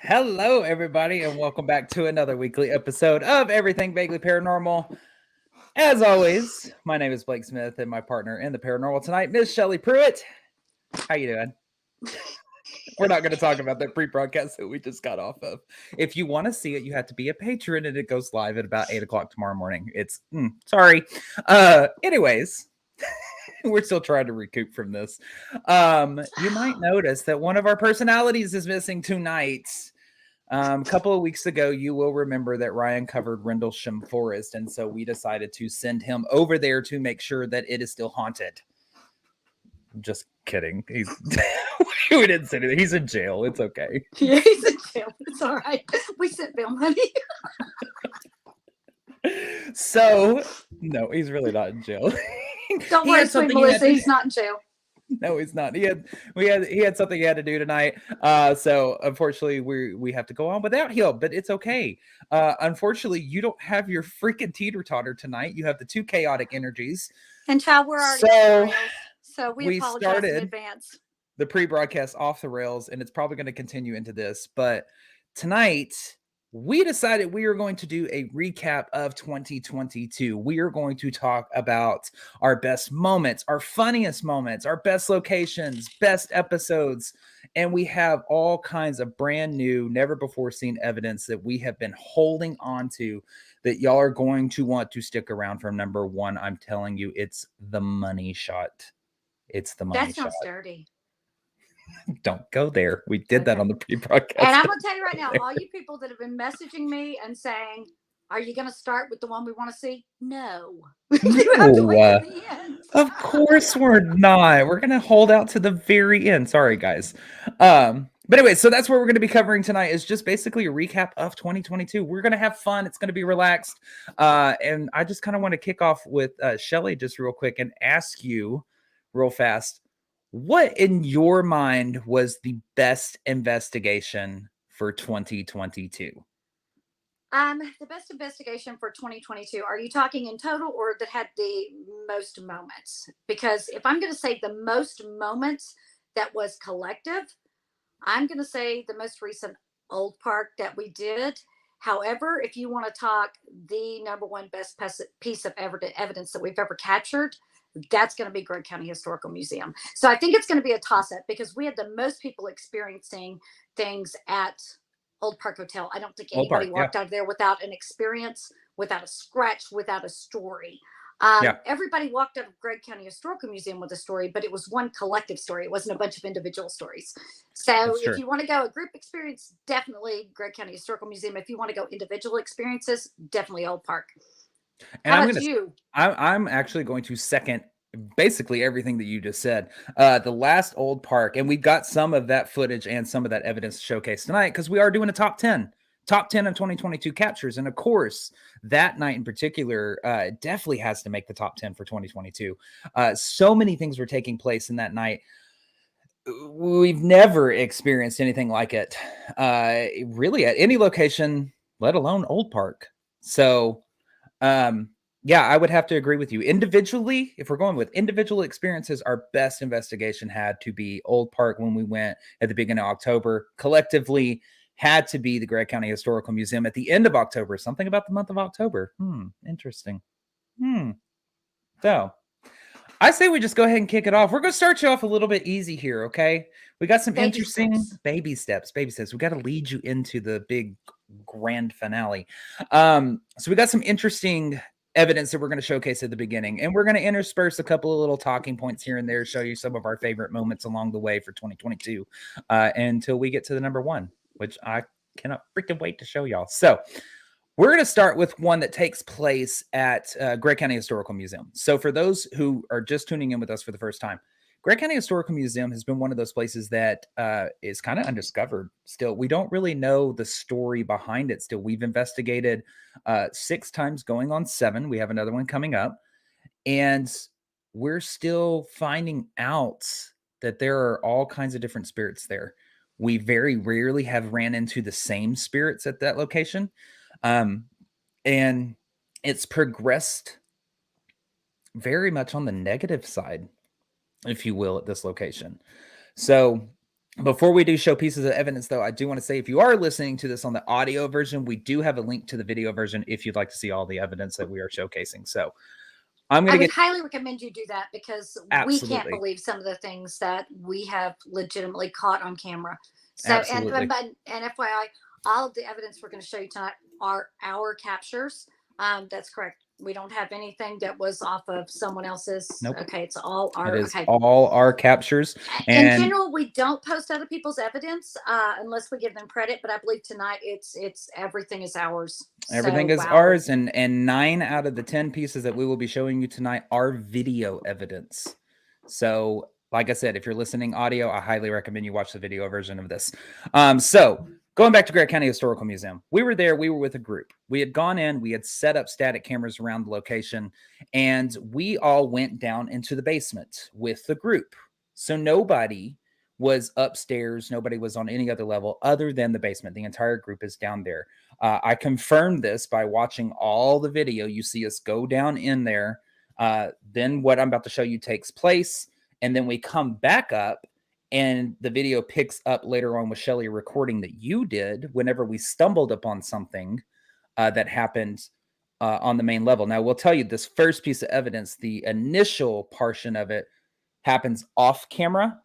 Hello, everybody, and welcome back to another weekly episode of Everything Vaguely Paranormal. As always, my name is Blake Smith, and my partner in the paranormal tonight, Miss Shelley Pruitt. How you doing? We're not going to talk about that pre-broadcast that we just got off of. If you want to see it, you have to be a patron, and it goes live at about 8 o'clock tomorrow morning. It's sorry. Anyways. We're still trying to recoup from this. You might notice that one of our personalities is missing tonight. A couple of weeks ago, you will remember that Ryan covered Rendlesham Forest, and so we decided to send him over there to make sure that it is still haunted. I'm just kidding. We didn't say anything. He's in jail. It's okay. Yeah, he's in jail. It's all right. We sent Bill money. So, no, he's really not in jail. Don't worry, sweet Melissa. He's not in jail. No, he's not. He had something he had to do tonight. So unfortunately we have to go on without him, but it's okay. Unfortunately, you don't have your freaking teeter-totter tonight. You have the two chaotic energies. And child, we're already so we apologize in advance. The pre-broadcast off the rails, and it's probably going to continue into this. But tonight we decided we are going to do a recap of 2022. We are going to talk about our best moments, our funniest moments, our best locations, best episodes, and we have all kinds of brand new, never before seen evidence that we have been holding on to that y'all are going to want to stick around for. Number one, I'm telling you, it's the money shot. It's the money shot. That sounds dirty. Don't go there. We did that on the pre-broadcast. And I'm going to tell you right now, all you people that have been messaging me and saying, are you going to start with the one we want to see? No. You have to wait to the end. Of course we're not. We're going to hold out to the very end. Sorry, guys. But anyway, so that's what we're going to be covering tonight is just basically a recap of 2022. We're going to have fun. It's going to be relaxed. And I just kind of want to kick off with Shelley just real quick and ask you real fast. What in your mind was the best investigation for 2022? The best investigation for 2022, are you talking in total or that had the most moments? Because if I'm going to say the most moments that was collective, I'm going to say the most recent Old Park that we did. However, if you want to talk the number one best piece of evidence that we've ever captured, that's going to be Gregg County Historical Museum. So I think it's going to be a toss-up because we had the most people experiencing things at Old Park Hotel. I don't think anybody walked out of there without an experience, without a scratch, without a story. Everybody walked out of Gregg County Historical Museum with a story, but it was one collective story. It wasn't a bunch of individual stories. So if you want to go a group experience, definitely Gregg County Historical Museum. If you want to go individual experiences, definitely Old Park. And I'm actually going to second basically everything that you just said. The last Old Park, and we've got some of that footage and some of that evidence to showcase tonight because we are doing a top 10 of 2022 captures. And of course, that night in particular definitely has to make the top 10 for 2022. So many things were taking place in that night. We've never experienced anything like it, really at any location, let alone Old Park. So I would have to agree with you. Individually, if we're going with individual experiences, our best investigation had to be Old Park when we went at the beginning of October. Collectively, had to be the Gregg County Historical Museum at the end of October. Something about the month of October. Interesting. So, I say we just go ahead and kick it off. We're going to start you off a little bit easy here, okay? We got some interesting baby steps. We got to lead you into the big grand finale. So we got some interesting evidence that we're going to showcase at the beginning, and we're going to intersperse a couple of little talking points here and there, show you some of our favorite moments along the way for 2022 until we get to the number one, which I cannot freaking wait to show y'all. So we're going to start with one that takes place at Gregg County Historical Museum. So for those who are just tuning in with us for the first time, Gregg County Historical Museum has been one of those places that is kind of undiscovered still. We don't really know the story behind it still. We've investigated 6 times, going on 7. We have another one coming up. And we're still finding out that there are all kinds of different spirits there. We very rarely have ran into the same spirits at that location. And it's progressed very much on the negative side, if you will, at this location. So Before we do show pieces of evidence, though, I do want to say if you are listening to this on the audio version, we do have a link to the video version if you'd like to see all the evidence that we are showcasing. So I'm going I to would get highly recommend you do that because we can't absolutely, believe some of the things that we have legitimately caught on camera. So, absolutely. and FYI, all of the evidence we're going to show you tonight are our captures. That's correct. We don't have anything that was off of someone else's. Nope. Okay, it's all It our. is Okay, all our captures. in And general, we don't post other people's evidence unless we give them credit. But I believe tonight it's everything is ours. everything So is wow. ours. And 9 out of the 10 pieces that we will be showing you tonight are video evidence. So, like I said, if you're listening audio, I highly recommend you watch the video version of this. So going back to Gregg County Historical Museum, we were there. We were with a group. We had gone in. We had set up static cameras around the location, and we all went down into the basement with the group. So nobody was upstairs. Nobody was on any other level other than the basement. The entire group is down there. I confirmed this by watching all the video. You see us go down in there. Then what I'm about to show you takes place. And then we come back up and the video picks up later on with Shelly recording that you did whenever we stumbled upon something that happened on the main level. Now, we'll tell you this first piece of evidence, the initial portion of it happens off camera,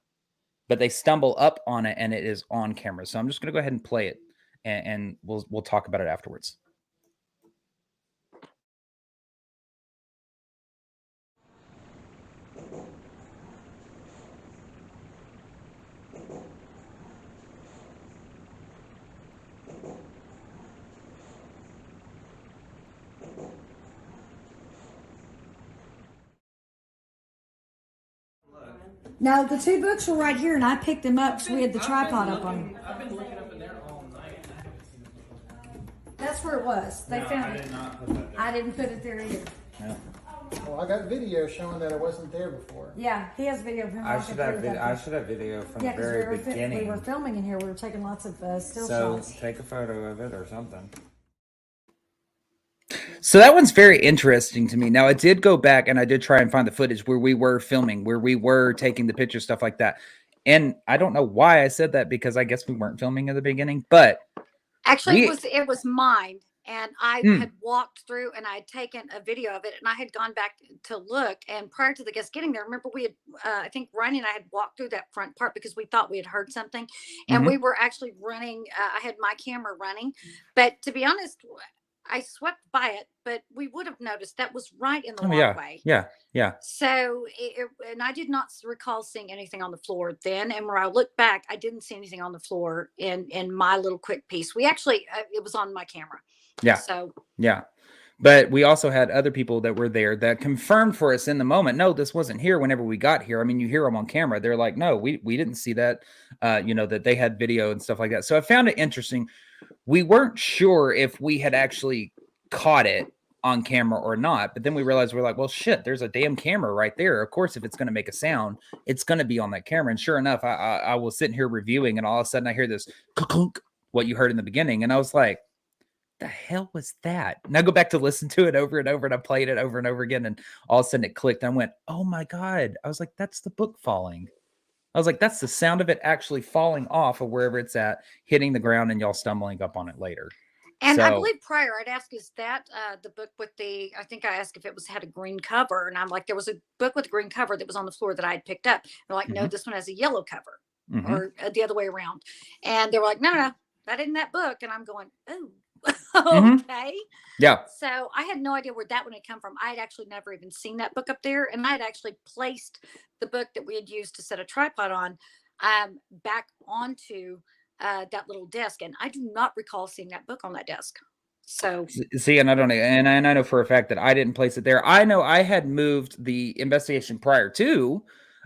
but they stumble up on it and it is on camera. So I'm just going to go ahead and play it and we'll talk about it afterwards. No, the 2 books were right here, and I picked them up because we had the tripod up on them. I've been looking up in there all night. That's where it was. They found it. I didn't put it there either. No. Well, I got video showing that it wasn't there before. Yeah, he has video of him. I should have video from the very beginning. We were filming in here. We were taking lots of still So shots. take a photo of it or something. So that one's very interesting to me. Now, I did go back and I did try and find the footage where we were filming, where we were taking the pictures, stuff like that. And I don't know why I said that because I guess we weren't filming at the beginning, but Actually, it was mine, and I had walked through and I had taken a video of it, and I had gone back to look. And prior to the guests getting there, remember we had, I think Ronnie and I had walked through that front part because we thought we had heard something, and we were actually running. I had my camera running, but to be honest, I swept by it, but we would have noticed that was right in the walkway. Yeah. So, and I did not recall seeing anything on the floor then. And when I look back, I didn't see anything on the floor in my little quick piece. We actually, it was on my camera. Yeah. So, yeah. But we also had other people that were there that confirmed for us in the moment, no, this wasn't here whenever we got here. I mean, you hear them on camera. They're like, no, we didn't see that, that they had video and stuff like that. So I found it interesting. We weren't sure if we had actually caught it on camera or not, but then we realized we're like, well, shit, there's a damn camera right there. Of course, if it's going to make a sound, it's going to be on that camera. And sure enough, I was sitting here reviewing, and all of a sudden I hear this clunk, what you heard in the beginning, and I was like, the hell was that? And I go back to listen to it over and over, and I played it over and over again, and all of a sudden it clicked. I went, oh my God. I was like, that's the book falling. I was like, that's the sound of it actually falling off of wherever it's at, hitting the ground, and y'all stumbling up on it later. and I believe prior I'd ask, is that the book with I think I asked if it had a green cover, and I'm like, there was a book with a green cover that was on the floor that I had picked up. They're like, no, this one has a yellow cover, or the other way around. And they were like, no, that isn't that book. And I'm going, oh, okay. Yeah. So I had no idea where that one had come from. I had actually never even seen that book up there, and I had actually placed the book that we had used to set a tripod on back onto that little desk, and I do not recall seeing that book on that desk. So see, and I don't know, and I know for a fact that I didn't place it there. I know I had moved the investigation prior to,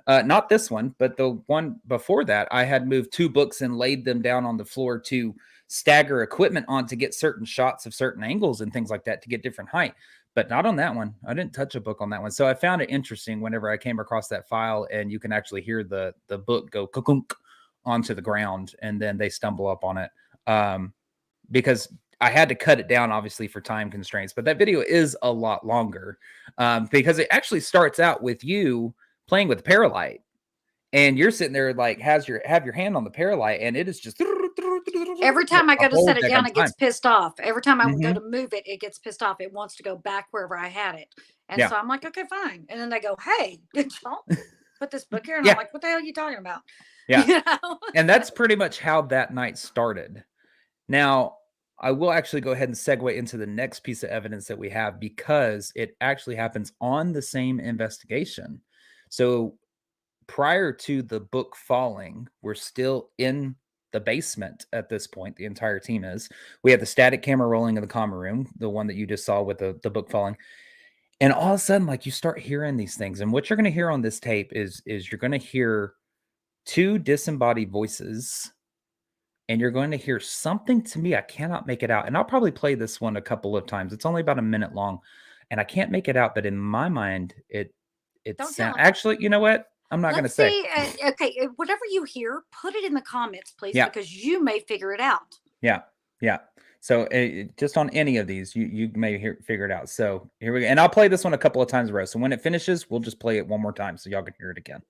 not this one, but the one before that. I had moved 2 books and laid them down on the floor to stagger equipment on to get certain shots of certain angles and things like that to get different height, but not on that one. I didn't touch a book on that one. So I found it interesting whenever I came across that file, and you can actually hear the book go kunk onto the ground, and then they stumble up on it. Because I had to cut it down, obviously, for time constraints, but that video is a lot longer because it actually starts out with you playing with Paralight. and you're sitting there like have your hand on the paralight, and it is just every time I go to set it down, it time. gets pissed off. Every time I go Mhm. to move it, it gets pissed off. It wants to go back wherever I had it. And Yeah. so I'm like, okay, fine. And then they go, hey, don't put this book here. And Yeah. I'm like, what the hell are you talking about? Yeah. You know? And that's pretty much how that night started. Now, I will actually go ahead and segue into the next piece of evidence that we have because it actually happens on the same investigation. So prior to the book falling, we're still in the basement at this point. The entire team is. We have the static camera rolling in the common room, the one that you just saw with the book falling. And all of a sudden, like you start hearing these things. And what you're going to hear on this tape is you're going to hear two disembodied voices, and you're going to hear something to me. I cannot make it out. And I'll probably play this one a couple of times. It's only about a minute long, and I can't make it out. But in my mind, Don't tell sound. 'em. Actually, you know what? I'm not going to Let's say. see. Okay. Whatever you hear, put it in the comments, please, Yeah. because you may figure it out. Yeah, yeah. So just on any of these, you may figure it out. So here we go. And I'll play this one a couple of times in a row. So when it finishes, we'll just play it one more time so y'all can hear it again.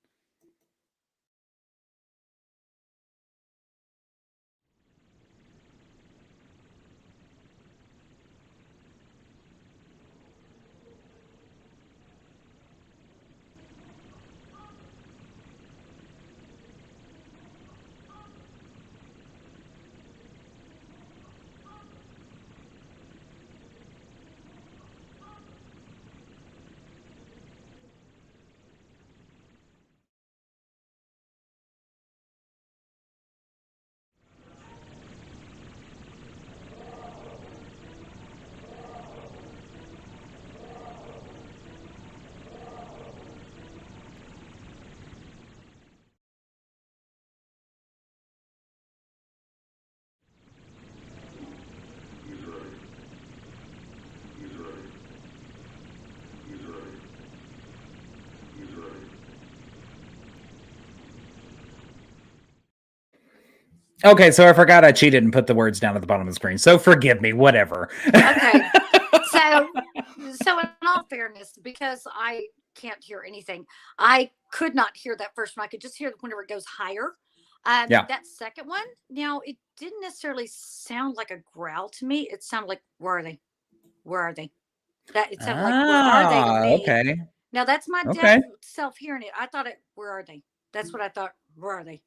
Okay, so I forgot I cheated and put the words down at the bottom of the screen. So forgive me, whatever. Okay. So in all fairness, because I can't hear anything, I could not hear that first one. I could just hear whenever it goes higher. Yeah. That second one, now it didn't necessarily sound like a growl to me. It sounded like, where are they? Where are they? That it sounded like, where are they to me? Okay. Now that's my deaf Okay. self hearing it. I thought it, where are they? That's what I thought. Where are they?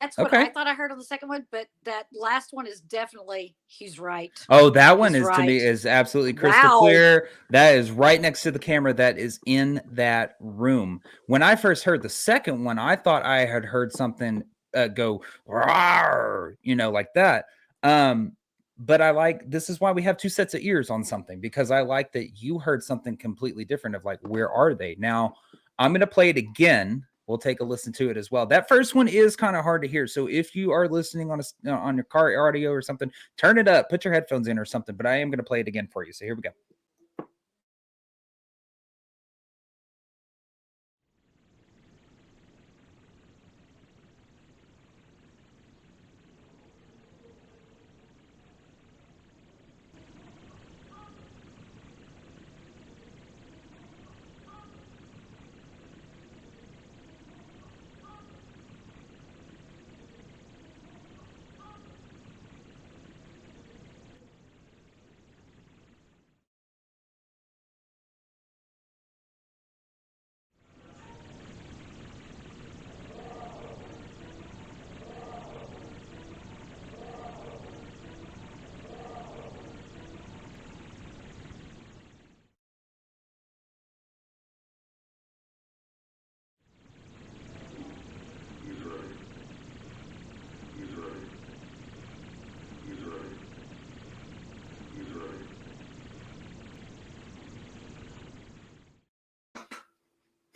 That's what I Okay. thought I heard on the second one, but that last one is definitely, he's right. Oh, that one He's is to me right. is absolutely crystal Wow. clear. That is right next to the camera that is in that room. When I first heard the second one, I thought I had heard something go, "Rawr," like that. But I like this is why we have two sets of ears on something, because I like that you heard something completely different of like, where are they? Now, I'm going to play it again. We'll take a listen to it as well. That first one is kind of hard to hear. So if you are listening on your car audio or something, turn it up, put your headphones in or something. But I am going to play it again for you. So here we go.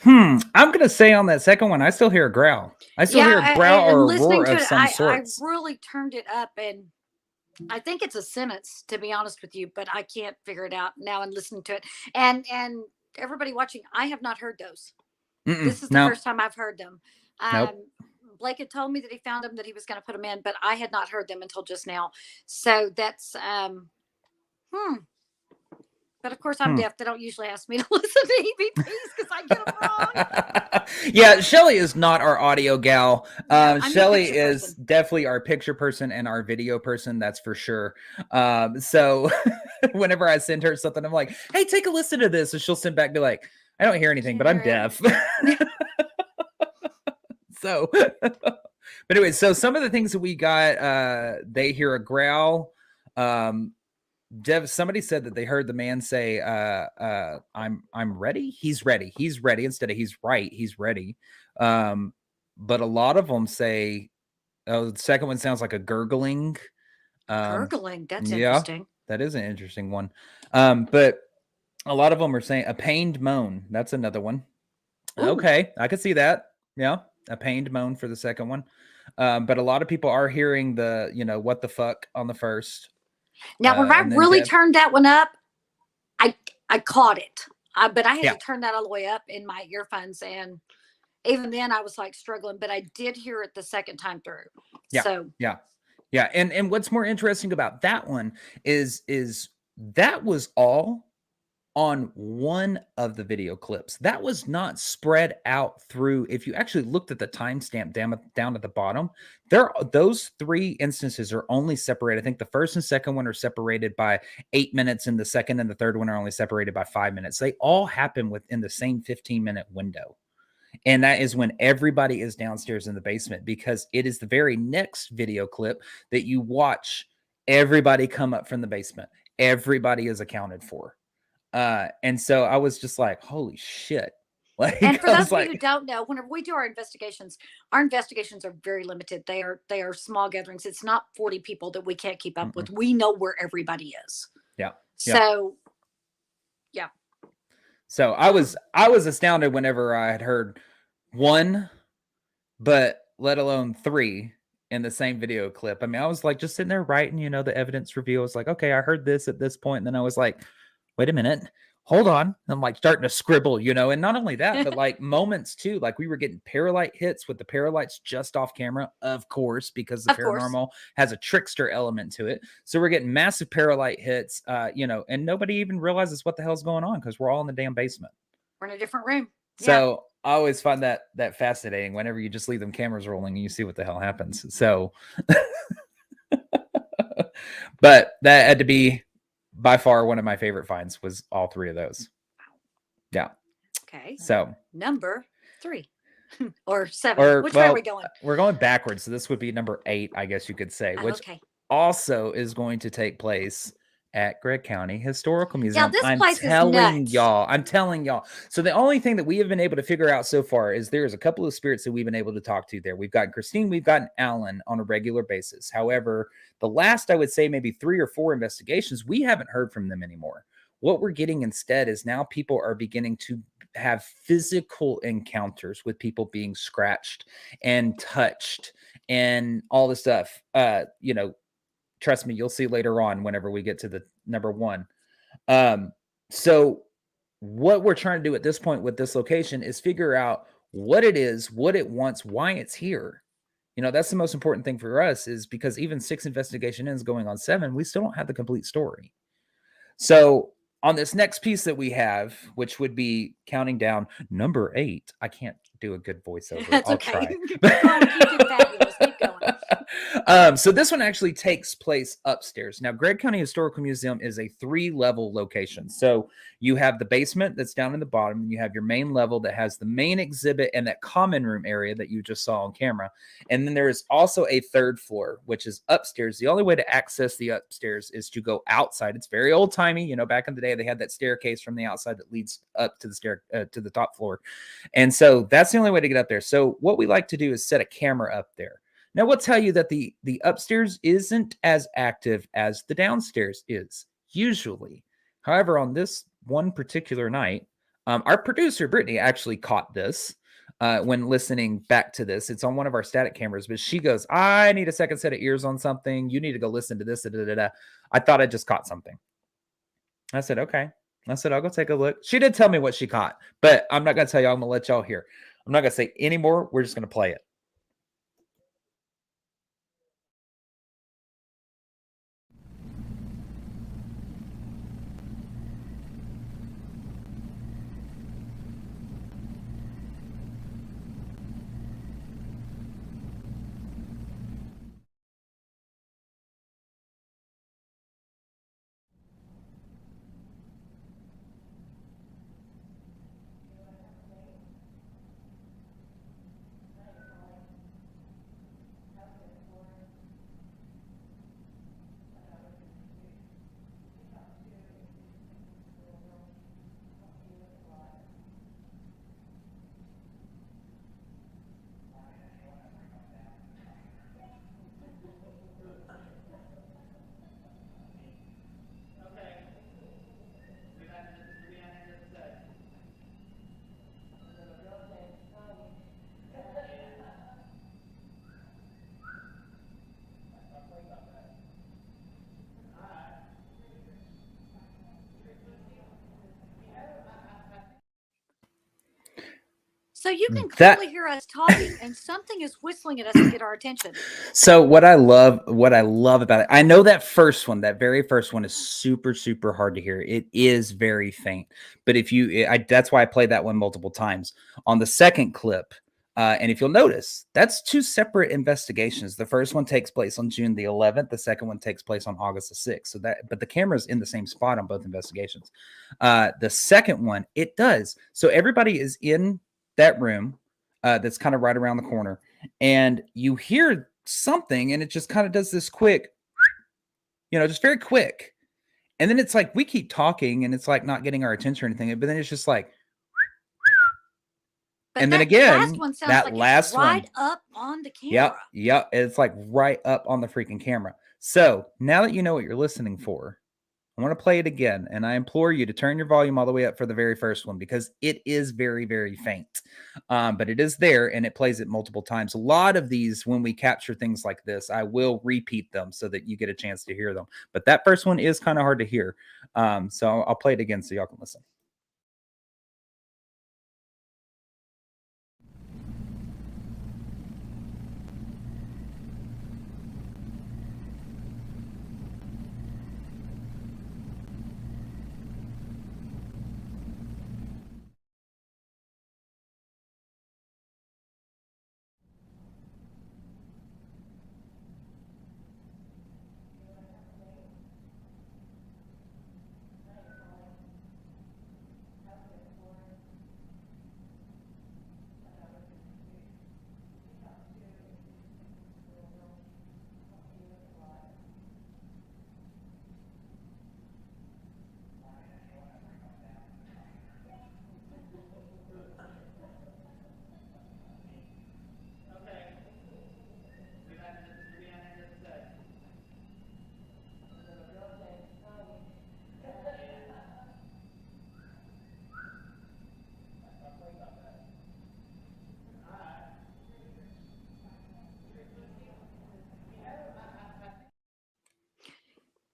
I'm going to say on that second one, I still hear a growl. I still hear a growl or a roar of some sorts. I really turned it up, and I think it's a sentence, to be honest with you, but I can't figure it out now and listening to it. And everybody watching, I have not heard those. This is the first time I've heard them. Blake had told me that he found them, that he was going to put them in, but I had not heard them until just now. So that's But of course, I'm deaf. They don't usually ask me to listen to EVPs because I get them wrong. Yeah, Shelly is not our audio gal. No, I'm Shelly the picture is person. definitely our picture person and our video person. That's for sure. So whenever I send her something, I'm like, "Hey, take a listen to this," and she'll send back, be like, "I don't hear anything, but I'm deaf." So, but anyway, so some of the things that we got, they hear a growl. Dev, somebody said that they heard the man say, I'm ready. He's ready. He's ready instead of he's right. He's ready. But a lot of them say, oh, the second one sounds like a gurgling. Gurgling. That's Yeah, interesting. that is an interesting one. But a lot of them are saying a pained moan. That's another one. Ooh. Okay, I could see that. Yeah, a pained moan for the second one. But a lot of people are hearing the, what the fuck on the first. Now, when I really turned that one up, I caught it. But I had to turn that all the way up in my earphones. And even then I was like struggling, but I did hear it the second time through. Yeah. So yeah. And what's more interesting about that one is that was all on one of the video clips. That was not spread out through. If you actually looked at the timestamp down at the bottom, those 3 instances are only separated. I think the first and second one are separated by 8 minutes, and the second and the third one are only separated by 5 minutes. They all happen within the same 15-minute window. And that is when everybody is downstairs in the basement, because it is the very next video clip that you watch everybody come up from the basement. Everybody is accounted for. And so I was just like, holy shit. Like, and for those of you who don't know, whenever we do our investigations are very limited. They are small gatherings. It's not 40 people that we can't keep up with. We know where everybody is. Yeah. So, yeah. So I was astounded whenever I had heard 1, but let alone 3 in the same video clip. I mean, I was like just sitting there writing, the evidence review. I was like, okay, I heard this at this point. And then I was like, wait a minute, hold on. I'm like starting to scribble, and not only that, but like moments too. Like we were getting paralight hits with the paralights just off camera, of course, because the paranormal has a trickster element to it. So we're getting massive paralight hits, and nobody even realizes what the hell's going on because we're all in the damn basement. We're in a different room. So I always find that fascinating whenever you just leave them cameras rolling and you see what the hell happens. So, but that had to be by far one of my favorite finds, was all 3 of those. Yeah. Okay. So number 3 or 7. Which way are we going? We're going backwards. So this would be number 8, I guess you could say, which also is going to take place at Gregg County Historical Museum. Yeah, this place is nuts. I'm telling y'all. So the only thing that we have been able to figure out so far is there's a couple of spirits that we've been able to talk to there. We've gotten Christine, we've gotten Alan on a regular basis. However, the last, I would say maybe 3 or 4 investigations, we haven't heard from them anymore. What we're getting instead is now people are beginning to have physical encounters with people being scratched and touched and all this stuff. Trust me, you'll see later on whenever we get to the number 1. So what we're trying to do at this point with this location is figure out what it is, what it wants, why it's here. That's the most important thing for us, is because even 6 investigation ends going on 7, we still don't have the complete story. So on this next piece that we have, which would be counting down number 8, I can't do a good voiceover. That's I'll okay. try. You did fabulous. Keep going. So this one actually takes place upstairs. Now, Gregg County Historical Museum is a 3-level location. So you have the basement that's down in the bottom, and you have your main level that has the main exhibit and that common room area that you just saw on camera. And then there is also a 3rd floor, which is upstairs. The only way to access the upstairs is to go outside. It's very old timey. Back in the day, they had that staircase from the outside that leads up to the to the top floor. And so that's the only way to get up there. So what we like to do is set a camera up there. Now, we'll tell you that the upstairs isn't as active as the downstairs is, usually. However, on this one particular night, our producer, Brittany, actually caught this when listening back to this. It's on one of our static cameras, but she goes, I need a second set of ears on something. You need to go listen to this. I thought I just caught something. I said, okay. I said, I'll go take a look. She did tell me what she caught, but I'm not going to tell y'all. I'm going to let y'all hear. I'm not going to say any more. We're just going to play it. So you can That- clearly hear us talking, and something is whistling at us to get our attention. So what I love about it, I know that first one, that very first one is super, super hard to hear. It is very faint, but that's why I played that one multiple times. On the second clip, and if you'll notice, that's two separate investigations. The first one takes place on June the 11th. The second one takes place on August the 6th. But the camera's in the same spot on both investigations. The second one, it does. So everybody is in that room that's kind of right around the corner, and you hear something, and it just kind of does this quick, just very quick. And then it's like we keep talking, and it's like not getting our attention or anything. But then it's just like, But and then that again, last one sounds that like last it's right one, up on the camera. yep, it's like right up on the freaking camera. So now that you know what you're listening for, I want to play it again, and I implore you to turn your volume all the way up for the very first one, because it is very, very faint. But it is there, and it plays it multiple times. A lot of these, when we capture things like this, I will repeat them so that you get a chance to hear them. But that first one is kind of hard to hear. So I'll play it again so y'all can listen.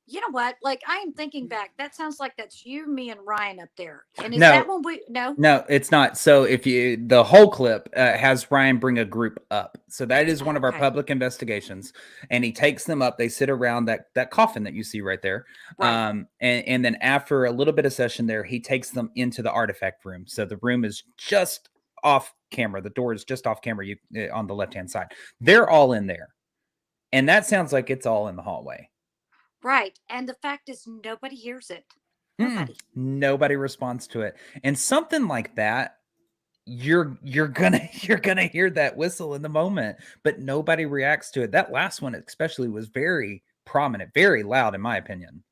You know what? Like, I am thinking back. That sounds like that's you, me, and Ryan up there. And is No. that one no? No, it's not. So the whole clip has Ryan bring a group up. So that is one of our Okay. public investigations, and he takes them up. They sit around that coffin that you see right there. Right. And then after a little bit of session there, he takes them into the artifact room. So the room is just off camera. The door is just off camera on the left-hand side. They're all in there. And that sounds like it's all in the hallway. Right. And the fact is nobody hears it. Nobody. Nobody responds to it. And something like that, you're gonna hear that whistle in the moment, but nobody reacts to it. That last one especially was very prominent, very loud, in my opinion.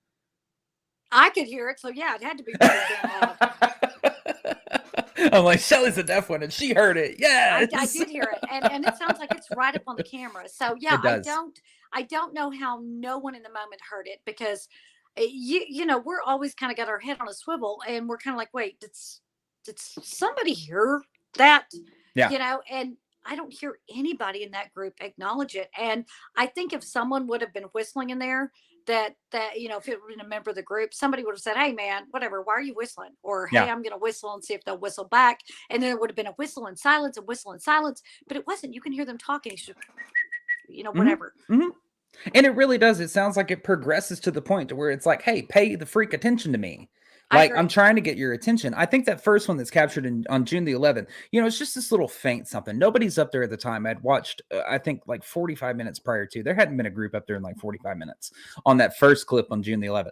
I could hear it, so yeah, it had to be pretty damn loud. I'm like, Shelly's a deaf one, and she heard it. Yeah, I did hear it, and it sounds like it's right up on the camera. So yeah, I don't know how no one in the moment heard it, because we're always kind of got our head on a swivel, and we're kind of like, wait, did somebody hear that? Yeah. And I don't hear anybody in that group acknowledge it. And I think if someone would have been whistling in there, that if it would been a member of the group, somebody would have said, hey man, whatever, why are you whistling? Or hey, I'm gonna whistle and see if they'll whistle back. And then it would have been a whistle in silence, but it wasn't. You can hear them talking, whatever. Mm-hmm. And it really does. It sounds like it progresses to the point to where it's like, hey, pay the freak attention to me. Like, I'm trying to get your attention. I think that first one that's captured on June the 11th, it's just this little faint something. Nobody's up there at the time. I'd watched, I think, like 45 minutes prior to. There hadn't been a group up there in like 45 minutes on that first clip on June the 11th.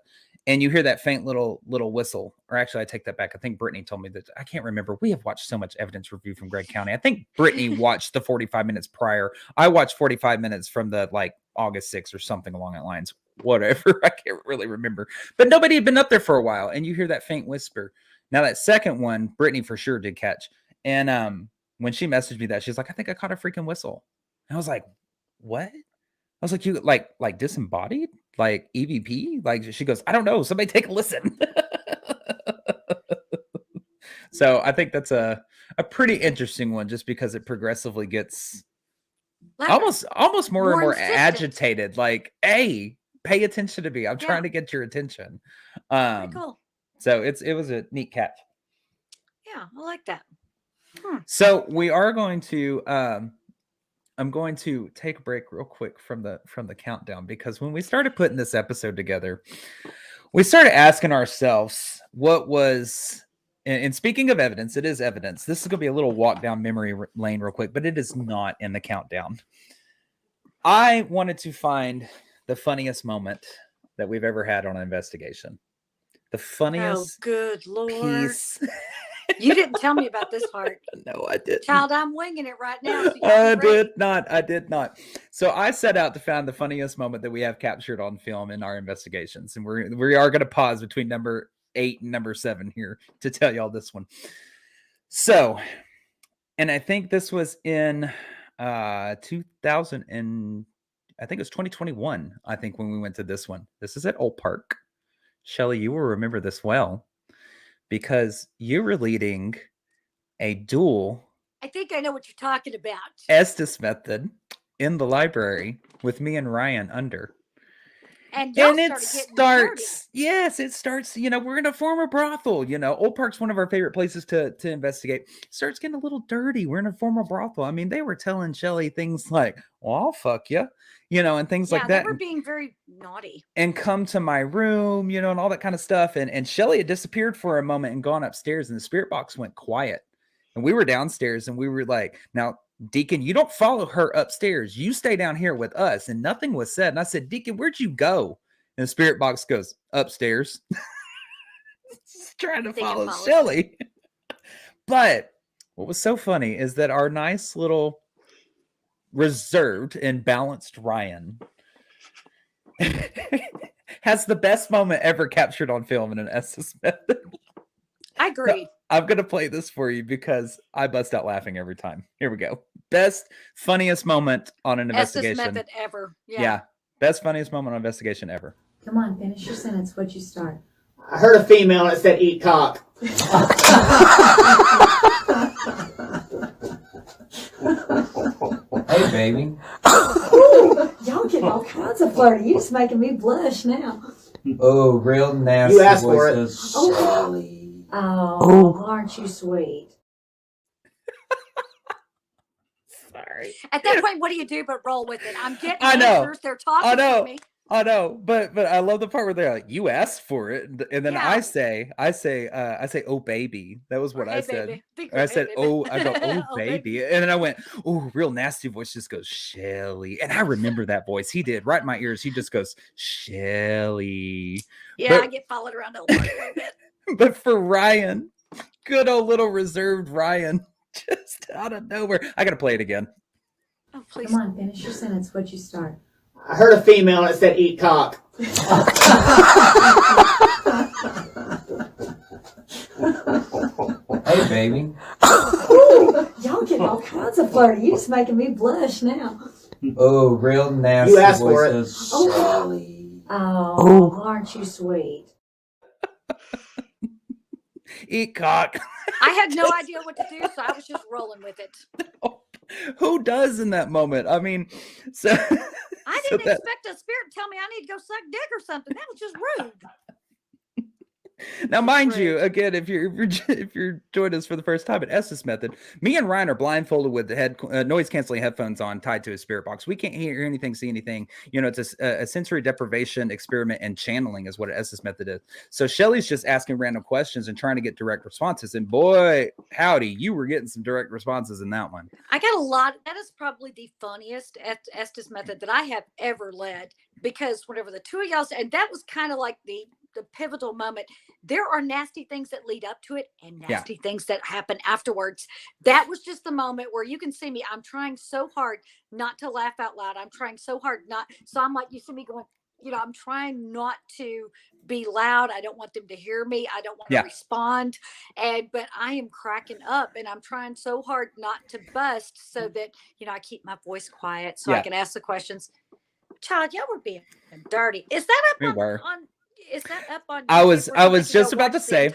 And you hear that faint little whistle. Or actually, I take that back. I think Brittany told me that. I can't remember. We have watched so much evidence review from Gregg County. I think Brittany watched the 45 minutes prior. I watched 45 minutes from the August 6th or something along that lines. Whatever. I can't really remember. But nobody had been up there for a while. And you hear that faint whisper. Now, that second one, Brittany for sure did catch. And when she messaged me that, she's like, I think I caught a freaking whistle. And I was like, what? I was like, you like disembodied? Like EVP? Like, she goes, I don't know. Somebody take a listen. So I think that's a pretty interesting one, just because it progressively gets almost more and more agitated. Like, hey, pay attention to me. I'm trying to get your attention. Pretty cool. So it was a neat catch. Yeah, I like that. So we are going to I'm going to take a break real quick from the countdown, because when we started putting this episode together, we started asking ourselves what was, and speaking of evidence, it is evidence. This is going to be a little walk down memory lane real quick, but it is not in the countdown. I wanted to find the funniest moment that we've ever had on an investigation. The funniest good Lord. piece. You didn't tell me about this part. No, I didn't. Child, I'm winging it right now. So I did not. So I set out to find the funniest moment that we have captured on film in our investigations. And we are going to pause between number 8 and number 7 here to tell y'all this one. So, and I think this was in 2000 and I think it was 2021. I think when we went to this one. This is at Old Park. Shelly, you will remember this well, because you were leading a duel. I think I know what you're talking about. Estes method in the library with me and Ryan under. And it starts, yes, it starts, we're in a former brothel, Old Park's one of our favorite places to investigate. It starts getting a little dirty. We're in a former brothel. I mean, they were telling Shelly things like, well, I'll fuck you, and things like that. They were being very naughty. And come to my room, and all that kind of stuff. And Shelly had disappeared for a moment and gone upstairs, and the spirit box went quiet. And we were downstairs, and we were like, now, Deacon, you don't follow her upstairs. You stay down here with us. And nothing was said. And I said, Deacon, where'd you go? And the spirit box goes, upstairs. Trying to follow Shelly. But what was so funny is that our nice little reserved and balanced Ryan has the best moment ever captured on film in an Estes method. I agree. So I'm going to play this for you because I bust out laughing every time. Here we go. Best, funniest moment on an investigation. Estes method ever. Yeah. Best, funniest moment on investigation ever. Come on, finish your sentence. What'd you start? I heard a female and it said eat cock. Hey, baby. Ooh, y'all getting all kinds of flirty. You're just making me blush now. Oh, real nasty. You asked for it. Oh, aren't you sweet? Sorry. At that point, what do you do but roll with it? I'm getting I know. answers. They're talking to me. I know, but I love the part where they're like, "You asked for it," and then I say, "Oh baby," that was what I said. I said, "Oh," I go, "Oh baby," and then I went, "Oh, real nasty voice," just goes, "Shelly," and I remember that voice. He did right in my ears. He just goes, "Shelly." Yeah, I get followed around a little bit. But for Ryan, good old little reserved Ryan, just out of nowhere, I gotta play it again. Oh please! Come on, finish your sentence. What'd you start? I heard a female and it said eat cock. Hey, baby. Ooh, y'all getting all kinds of flirty. You're just making me blush now. Oh, real nasty. You asked for it. Oh, aren't you sweet? Eat cock. I had no idea what to do, so I was just rolling with it. Who does in that moment? I mean, so I didn't expect a spirit to tell me I need to go suck dick or something. That was just rude. Now, mind you, again, if you're joining us for the first time at Estes Method, me and Ryan are blindfolded with the noise canceling headphones on, tied to a spirit box. We can't hear anything, see anything. It's a sensory deprivation experiment, and channeling is what Estes Method is. So Shelly's just asking random questions and trying to get direct responses. And boy, howdy, you were getting some direct responses in that one. I got a lot. That is probably the funniest Estes Method that I have ever led, because whenever the two of y'all said, and that was kind of like the pivotal moment. There are nasty things that lead up to it and nasty things that happen afterwards. That was just the moment where you can see me. I'm trying so hard not to laugh out loud. I'm trying so hard not. So I'm like, you see me going, I'm trying not to be loud. I don't want them to hear me. I don't want to respond. But I am cracking up, and I'm trying so hard not to bust so that, I keep my voice quiet so I can ask the questions. Child, y'all were being dirty. Is that up on is that up on I was just about to say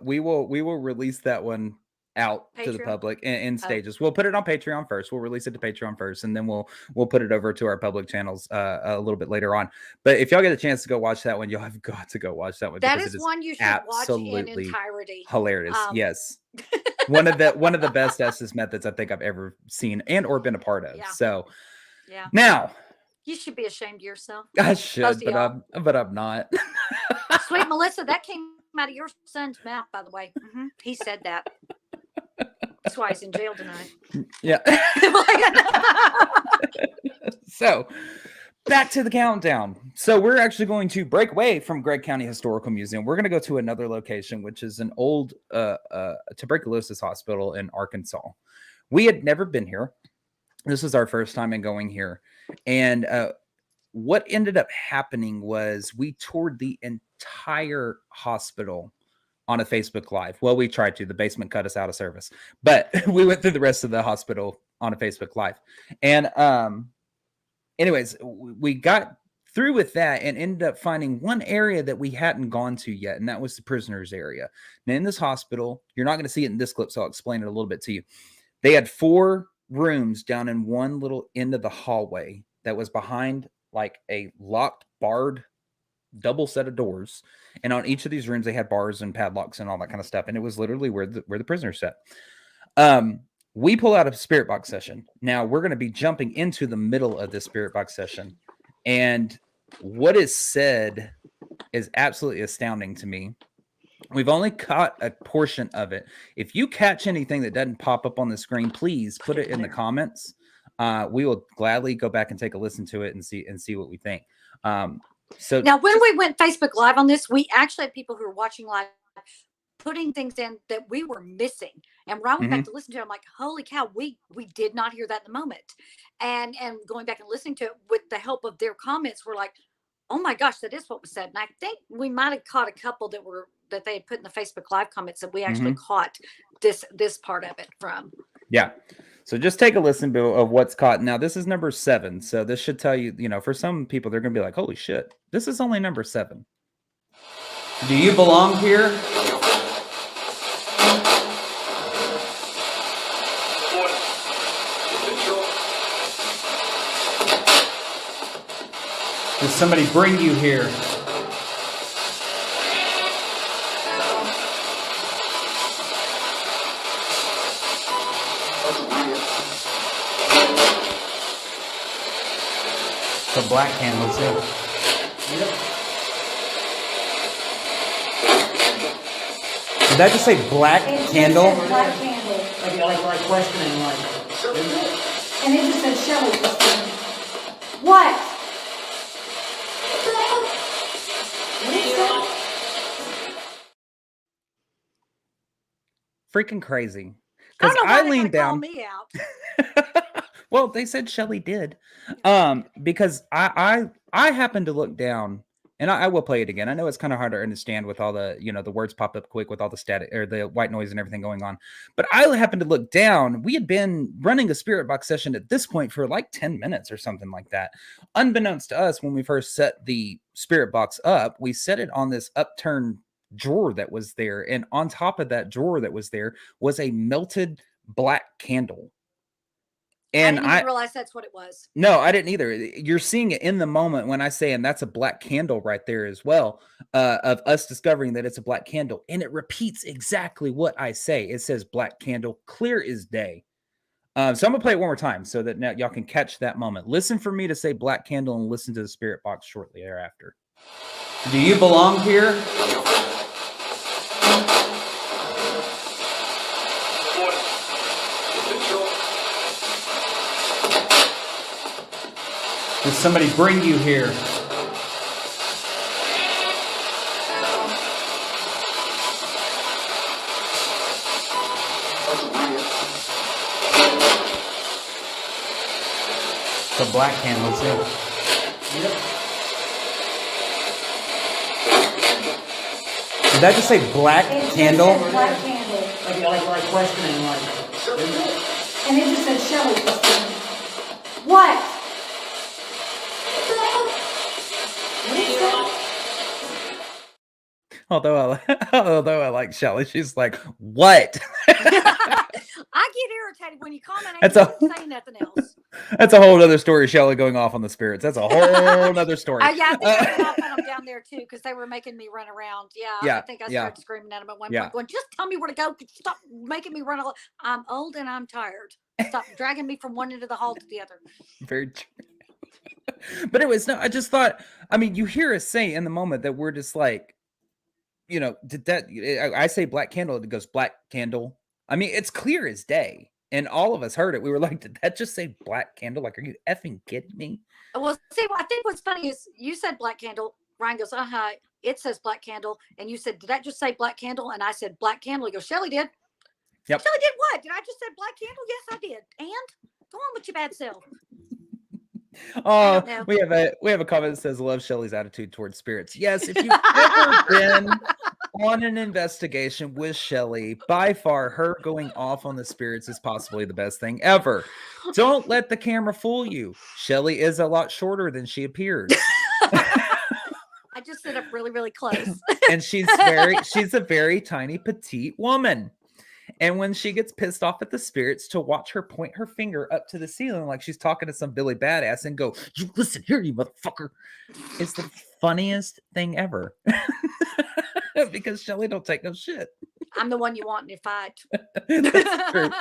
we will release that one out to the Patreon? public in Oh. stages. We'll put it on Patreon first. We'll release it to Patreon first, and then we'll put it over to our public channels a little bit later on. But if y'all get a chance to go watch that one, y'all have got to go watch that one. That because is it one you should watch in absolutely entirety. hilarious. Yes. one of the best Estes methods I think I've ever seen and or been a part of. Yeah. So Yeah. now You should be ashamed of yourself. I Both should, of but y'all. I'm not. Sweet Melissa, that came out of your son's mouth, by the way. He said that. That's why he's in jail tonight. Yeah. So back to the countdown. So we're actually going to break away from Gregg County Historical Museum. We're going to go to another location, which is an old tuberculosis hospital in Arkansas. We had never been here. This was our first time in going here. And what ended up happening was we toured the entire hospital on a Facebook Live. Well, we tried to. The basement cut us out of service. But we went through the rest of the hospital on a Facebook Live. And anyways, we got through with that and ended up finding one area that we hadn't gone to yet, and that was the prisoners area. Now, in this hospital, you're not going to see it in this clip, so I'll explain it a little bit to you. They had 4 rooms down in one little end of the hallway that was behind like a locked, barred double set of doors, and on each of these rooms they had bars and padlocks and all that kind of stuff, and it was literally where the prisoners sat. We pull out a spirit box session. Now we're going to be jumping into the middle of this spirit box session, and what is said is absolutely astounding to me. We've only caught a portion of it. If you catch anything that doesn't pop up on the screen, please put it in the comments. We will gladly go back and take a listen to it and see what we think. So now, when we went Facebook Live on this, we actually had people who were watching live putting things in that we were missing. And when I went back to listen to it, I'm like, holy cow, we did not hear that in the moment. And going back and listening to it with the help of their comments, we're like, oh my gosh, that is what was said. And I think we might have caught a couple that they had put in the Facebook Live comments that we actually caught this part of it from. Yeah. So just take a listen of what's caught. Now, this is number 7. So this should tell you, for some people, they're going to be like, holy shit, this is only number 7. Do you belong here? Did somebody bring you here? The black candles, yeah. Yep. Did that just say black candle? Black candle. Like questioning, like. And it just says Shelley. What? What is that? Freaking crazy. I Because don't know why I leaned call down. me out. Well, they said Shelley did. Because I happened to look down, and I will play it again. I know it's kind of hard to understand with all the, the words pop up quick with all the static or the white noise and everything going on. But I happened to look down. We had been running a spirit box session at this point for like 10 minutes or something like that. Unbeknownst to us, when we first set the spirit box up, we set it on this upturned drawer that was there. And on top of that drawer that was there was a melted black candle. And I didn't even realize that's what it was. No, I didn't either. You're seeing it in the moment when I say, and that's a black candle right there as well, of us discovering that it's a black candle. And it repeats exactly what I say. It says black candle, clear as day. So I'm going to play it one more time so that now y'all can catch that moment. Listen for me to say black candle and listen to the spirit box shortly thereafter. Do you belong here? Did somebody bring you here? The black candles, yeah. Yep. Did that just say black candle? It just says black candle. Like questioning, like. And it just says Shelley. What? although I like Shelly, she's like, what? I get irritated when you comment and That's you a- don't say nothing else. That's a whole other story. Shelly going off on the spirits. That's a whole other story. Yeah, I think I went off on them down there too because they were making me run around. Yeah, I think I yeah. started screaming at them at one Yeah. point, going, "Just tell me where to go. Stop making me run. I'm old and I'm tired. Stop dragging me from one end of the hall to the other." Very true. But anyways, no, I just thought, I mean, you hear us say in the moment that we're just like, you know, did that, I say black candle, it goes black candle. I mean, it's clear as day. And all of us heard it. We were like, did that just say black candle? Like, are you effing kidding me? Well, see, I think what's funny is you said black candle. Ryan goes, it says black candle. And you said, did that just say black candle? And I said, black candle. He goes, Shelly did. Yep. Shelly did what? Did I just say black candle? Yes, I did. And go on with your bad self. Oh, know. we have a comment that says, love Shelly's attitude towards spirits. Yes, if you've ever been on an investigation with Shelly, by far her going off on the spirits is possibly the best thing ever. Don't let the camera fool you. Shelly is a lot shorter than she appears. I just sit up really, really close. And she's a very tiny petite woman. And when she gets pissed off at the spirits, to watch her point her finger up to the ceiling like she's talking to some Billy Badass and go, "You listen here, you motherfucker," it's the funniest thing ever. Because Shelly don't take no shit. I'm the one you want in your fight. That's true.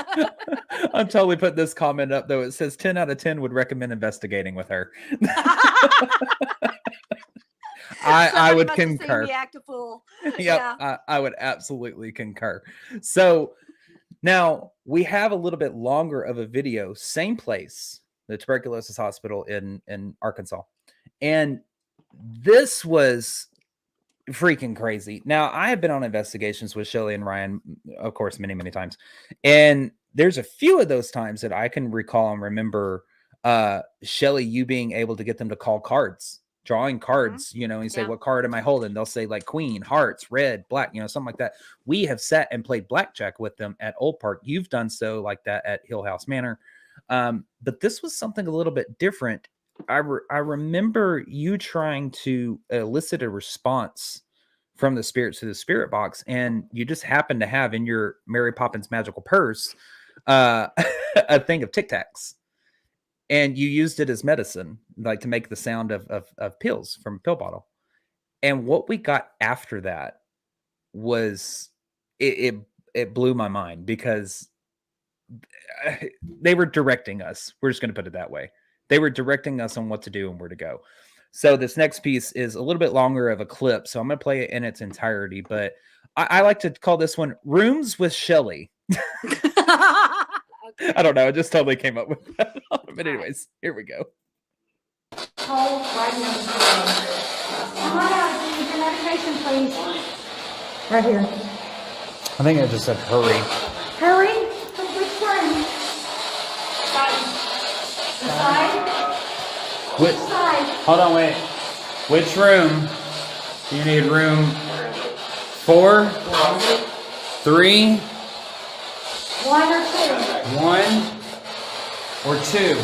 I'm totally putting this comment up though. It says 10 out of 10 would recommend investigating with her. I would concur. Yep, I would absolutely concur. So now we have a little bit longer of a video, same place, the Tuberculosis Hospital in Arkansas. And this was freaking crazy. Now, I have been on investigations with Shelly and Ryan, of course, many, many times. And there's a few of those times that I can recall and remember Shelly, you being able to get them to call cards. Drawing cards, you know, and say, what card am I holding? They'll say like queen, hearts, red, black, you know, something like that. We have sat and played blackjack with them at Old Park. You've done so like that at Hill House Manor. But this was something a little bit different. I remember you trying to elicit a response from the spirits to the spirit box, and you just happened to have in your Mary Poppins magical purse a thing of Tic Tacs. And you used it as medicine, like to make the sound of pills from a pill bottle. And what we got after that was it blew my mind because they were directing us. We're just going to put it that way. They were directing us on what to do and where to go. So this next piece is a little bit longer of a clip. So I'm going to play it in its entirety, but I like to call this one Rooms with Shelly. I don't know. I just totally came up with that. But anyways, here we go. Hold right here. Come on out, give me your medication, please. Right here. I think I just said hurry. Hurry. From which room? The side? Which Side. Hold on, wait. Which room? You need room 4, 3, 1 or 2? 1 or 2.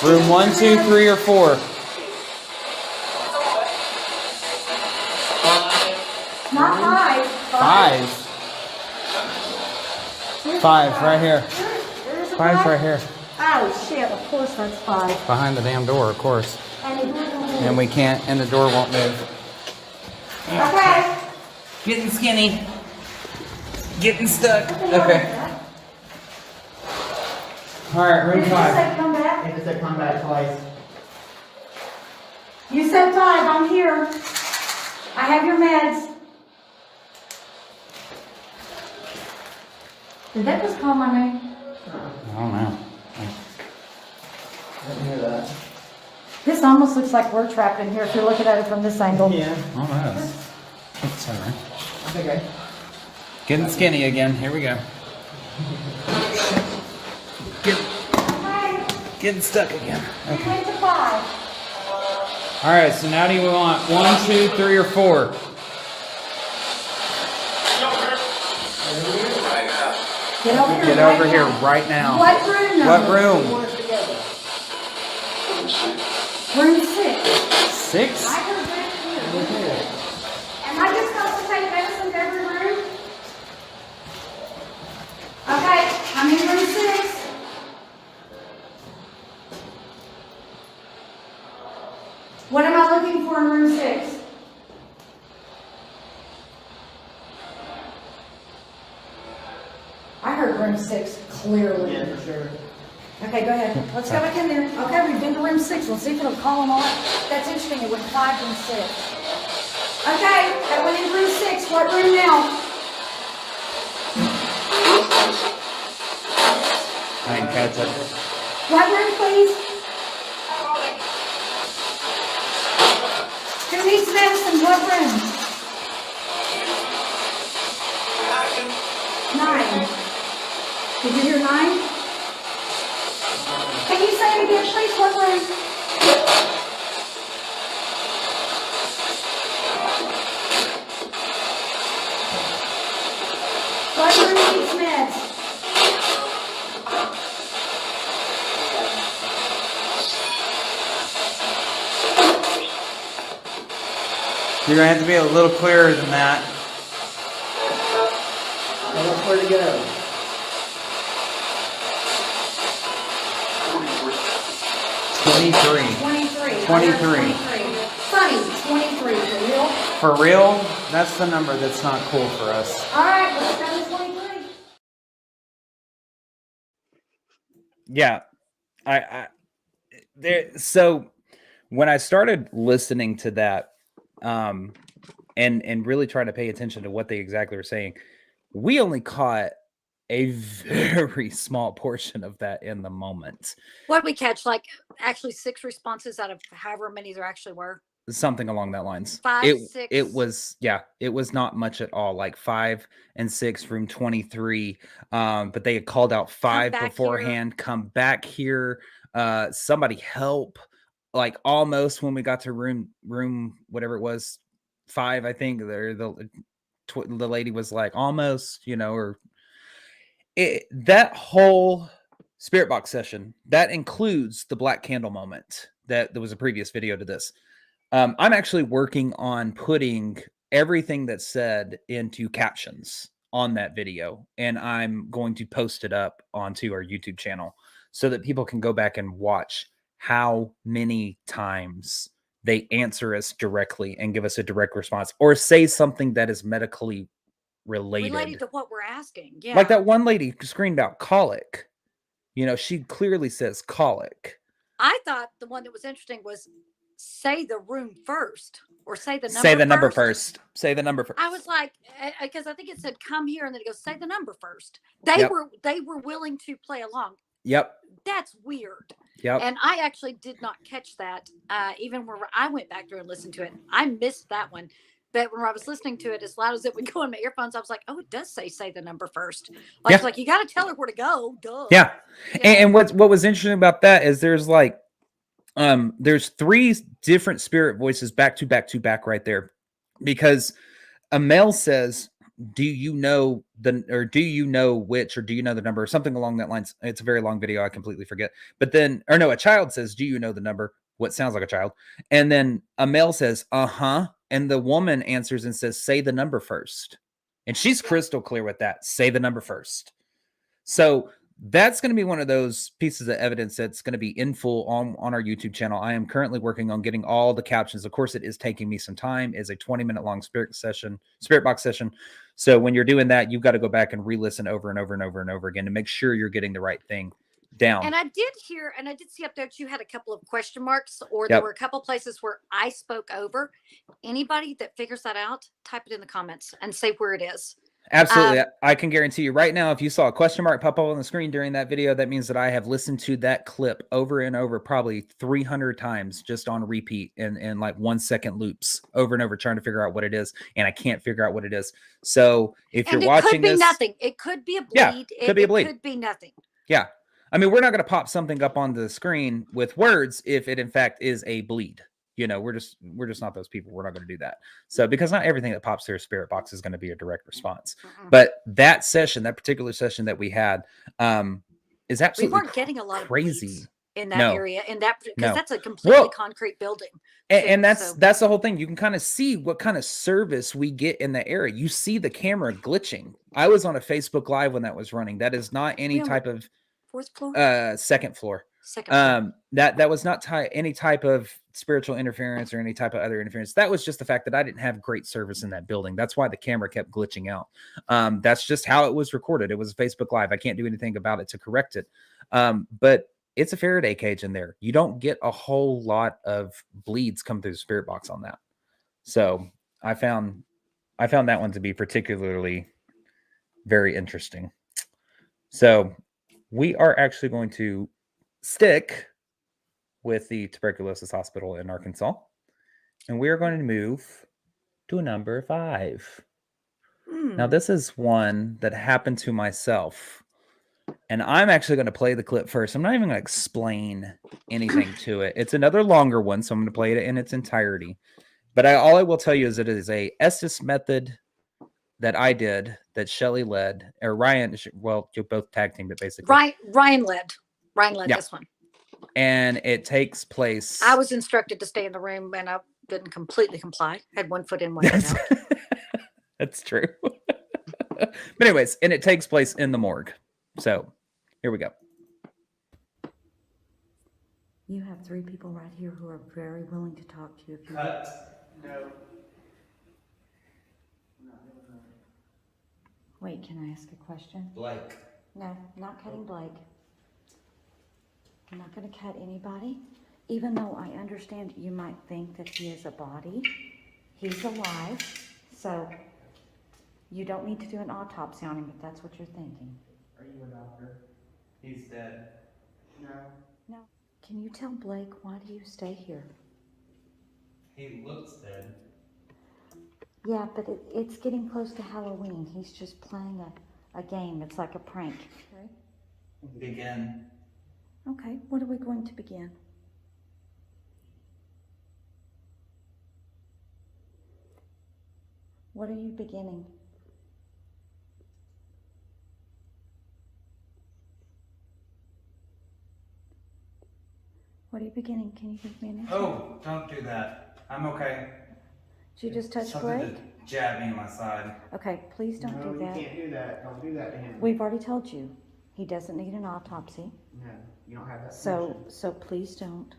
Room 1, 2, 3, or 4. Not 5. 5. 5 right here. There's a 5 right here. Oh shit, of course that's 5. Behind the damn door, of course. And the door won't move. And we can't, and the door won't move. Okay. Getting skinny. Getting stuck. Okay. All right, room Did you 5. say come back? It said come back twice. You said 5, I'm here. I have your meds. Did that just call my name? I don't know. I didn't hear that. This almost looks like we're trapped in here if you're looking at it from this angle. Yeah. I don't know. It's all right. That's okay. Getting skinny again. Here we go. Okay, Getting stuck again. we went to 5. All right, so now do you want 1, 2, 3, or 4? Get over here. Get right over here now. right now. What room number? What room? Room 6. 6? I heard that too. Am I just supposed to take medicine to every room? Okay, I'm in room 6. What am I looking for in room 6? I heard room 6 clearly. Yeah, for sure. Okay, go ahead. Let's go back in there. Okay, we've been to room 6. Let's see if it'll call them all up. That's interesting. It went 5 and 6. Okay, that went in room 6. What room now? I didn't catch it. What room, please? Who needs medicine? What room? 9. Did you hear 9? Can you say it again, please? What room? What room needs meds? You're gonna have to be a little clearer than that. Tell us where to go. 23. 23. Funny, 23. For real? For real? That's the number that's not cool for us. All right, let's go to 23. Yeah. I there so when I started listening to that and really trying to pay attention to what they exactly were saying, we only caught a very small portion of that in the moment. What did we catch? Like actually 6 responses out of however many there actually were. Something along that lines. 5, It 6. it was not much at all. Like 5 and 6 room 23. But they had called out 5 back beforehand. Come back here. Somebody help. Like almost when we got to room whatever it was, 5, I think the lady was like almost, or that whole spirit box session that includes the black candle moment that there was a previous video to this. I'm actually working on putting everything that's said into captions on that video, and I'm going to post it up onto our YouTube channel so that people can go back and watch how many times they answer us directly and give us a direct response or say something that is medically related to what we're asking. Yeah. like that one lady screamed out colic. She clearly says colic. I thought the one that was interesting was say the room first or say the number Say the number first. first. Say the number first. I was like, because I think it said come here, and then it goes say the number first. They were willing to play along. Yep. That's weird. Yep. And I actually did not catch that. Even when I went back through and listened to it, I missed that one. But when I was listening to it as loud as it would go in my earphones, I was like, "Oh, it does say the number first." Like, it's like you got to tell her where to go. Duh. Yeah. And what was interesting about that is there's like, there's 3 different spirit voices back to back right there, because a male says, "Do you know do you know which, or do you know the number?" or something along that lines. It's a very long video. I completely forget. But then, or no, a child says, "Do you know the number?" What sounds like a child. And then a male says, "Uh-huh." And the woman answers and says, "Say the number first." And she's crystal clear with that. Say the number first. So that's going to be one of those pieces of evidence that's going to be in full on our YouTube channel. I am currently working on getting all the captions. Of course, it is taking me some time. It's a 20-minute long spirit box session. So when you're doing that, you've got to go back and re-listen over and over and over and over again to make sure you're getting the right thing down. And I did hear, and I did see up there that you had a couple of question marks, or there were a couple places where I spoke over. Anybody that figures that out, type it in the comments and say where it is. Absolutely. I can guarantee you right now, if you saw a question mark pop up on the screen during that video, that means that I have listened to that clip over and over, probably 300 times just on repeat in like 1-second loops over and over, trying to figure out what it is. And I can't figure out what it is. So if you're watching this, nothing. It could be a bleed. Yeah, could be a bleed. It could be nothing. Yeah. I mean, we're not going to pop something up on the screen with words if it in fact is a bleed. We're just not those people. We're not going to do that. So, because not everything that pops through a spirit box is going to be a direct response. But that particular session that we had, is absolutely we weren't getting a lot crazy. of in that No. area, in that because No. that's a completely Well, concrete building. And too, that's so- that's the whole thing. You can kind of see what kind of service we get in the area. You see the camera glitching. I was on a Facebook Live when that was running. That is not any We on the type of fourth floor, second floor. second floor. That was not any type of spiritual interference or any type of other interference. That was just the fact that I didn't have great service in that building. That's why the camera kept glitching out. That's just how it was recorded. It was a Facebook Live. I can't do anything about it to correct it. But it's a Faraday cage in there. You don't get a whole lot of bleeds come through the spirit box on that. So I found that one to be particularly very interesting. So we are actually going to stick with the Tuberculosis Hospital in Arkansas, and we are going to move to number 5. Now, this is one that happened to myself, and I'm actually going to play the clip first. I'm not even going to explain anything to it. It's another longer one, so I'm going to play it in its entirety. But all I will tell you is it is a Estes method that I did, that Shelly led, or Ryan. Well, you both tag teamed it basically. Ryan led Yeah. this one. And it takes place. I was instructed to stay in the room, and I didn't completely comply. Had one foot in, one foot out. That's true. But anyways, and it takes place in the morgue. So here we go. You have 3 people right here who are very willing to talk to you if you No. Wait, can I ask a question? Blake. No, not cutting Blake. I'm not going to cut anybody. Even though I understand you might think that he is a body, he's alive. So you don't need to do an autopsy on him if that's what you're thinking. Are you a doctor? He's dead. No. No. Can you tell Blake why do you stay here? He looks dead. Yeah, but it's getting close to Halloween. He's just playing a game. It's like a prank. Okay. Begin. Okay, what are we going to begin? What are you beginning? What are you beginning? Can you give me an answer? Oh, don't do that. I'm okay. Did you just touch Something Blake? to jab me in my side. Okay, please don't No, do you that. can't do that. Don't do that to him. We've already told you, he doesn't need an autopsy. No, you don't have that So, permission. so please don't.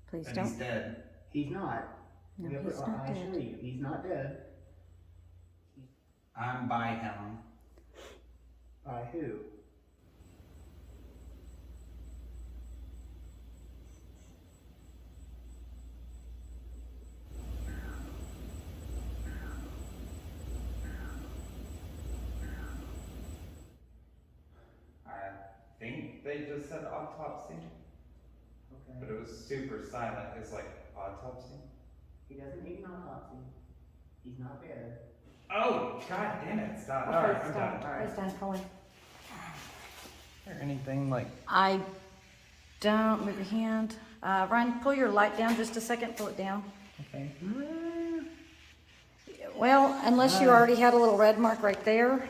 Please And he's don't. dead. He's not. No, We have- he's not I assure dead. you, he's not dead. I'm by him. By who? I think they just said autopsy, but Okay. it was super silent. It's like autopsy. He doesn't need an autopsy. He's not dead. Oh, god damn it! Stop. All Okay, right, I'm stop. done. He's done, Colin. Or anything like I don't move your hand. Ryan, pull your light down just a second. Pull it down. okay. Well, unless you already had a little red mark right there.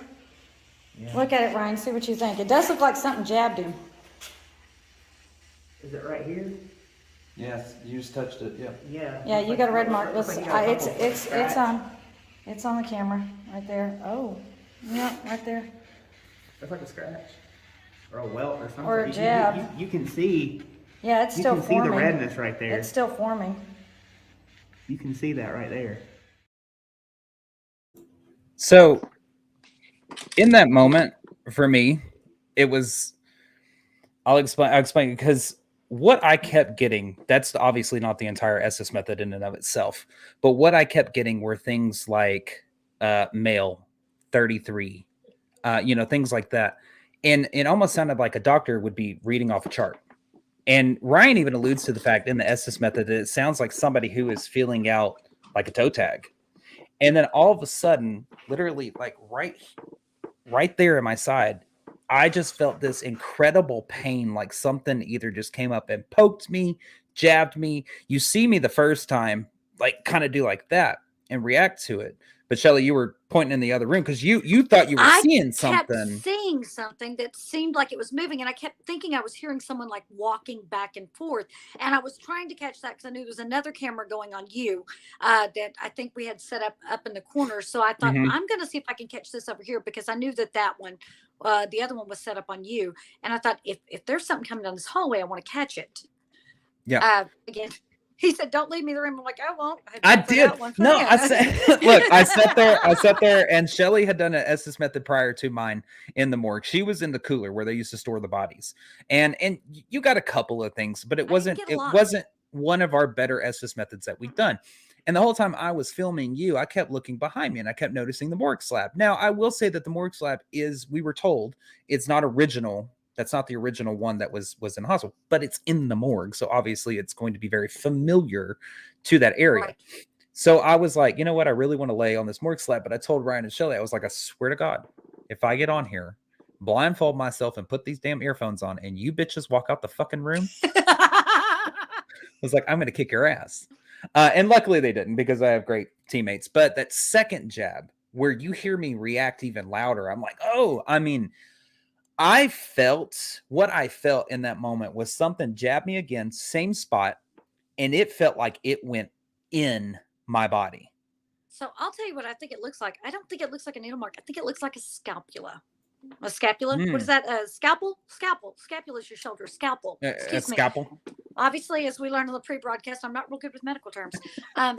Yeah. Look at it, Ryan. See what you think. It does look like something jabbed him. Is it right here? Yes, you just touched it. Yep. Yeah. Yeah, you got a red mark. Looks Listen, like you got a it's couple it's scratch. it's on the camera right there. Oh, yeah, right there. Looks like a scratch. Or a welt or something. Or a You- jab. You can see. Yeah, it's You still can see forming. the redness right there. It's still forming. You can see that right there. So in that moment, for me, it was, I'll explain because what I kept getting, that's obviously not the entire Estes method in and of itself, but what I kept getting were things like male 33, things like that. And it almost sounded like a doctor would be reading off a chart. And Ryan even alludes to the fact in the Estes method that it sounds like somebody who is feeling out like a toe tag. And then all of a sudden, literally like right there in my side, I just felt this incredible pain, like something either just came up and poked me, jabbed me. You see me the first time, like kind of do like that and react to it. But Shelly, you were pointing in the other room because you thought you were seeing kept something. seeing seeing something that seemed like it was moving, and I kept thinking I was hearing someone like walking back and forth, and I was trying to catch that because I knew there was another camera going on you that I think we had set up in the corner. So I thought, Mhm. I'm going to see if I can catch this over here, because I knew that one, the other one was set up on you, and I thought if there's something coming down this hallway, I want to catch it. Yeah. Again, he said, "Don't leave me the room." I'm like, "I won't." I One for did. out, one for No, in. I said, look, I sat there, and Shelly had done an Estes method prior to mine in the morgue. She was in the cooler where they used to store the bodies, and you got a couple of things, but it I didn't wasn't get a lot. one of our better Estes methods that we've done. And the whole time I was filming you, I kept looking behind me and I kept noticing the morgue slab. Now, I will say that the morgue slab is, we were told, it's not original. That's not the original one that was in the hospital, but it's in the morgue. So obviously it's going to be very familiar to that area. Right. So I was like, you know what? I really want to lay on this morgue slab. But I told Ryan and Shelly, I was like, I swear to God, if I get on here, blindfold myself and put these damn earphones on, and you bitches walk out the fucking room, I was like, I'm going to kick your ass. And luckily they didn't, because I have great teammates. But that second jab where you hear me react even louder, I'm like, oh, I mean, what I felt in that moment was something jabbed me again, same spot, and it felt like it went in my body. So I'll tell you what I think it looks like. I don't think it looks like a needle mark. I think it looks like a scapula. A scapula? What is that? A scalpel? Scalpel. Scapula is your shoulder. Scalpel. A Excuse me. scalpel. Obviously, as we learned on the pre-broadcast, I'm not real good with medical terms. A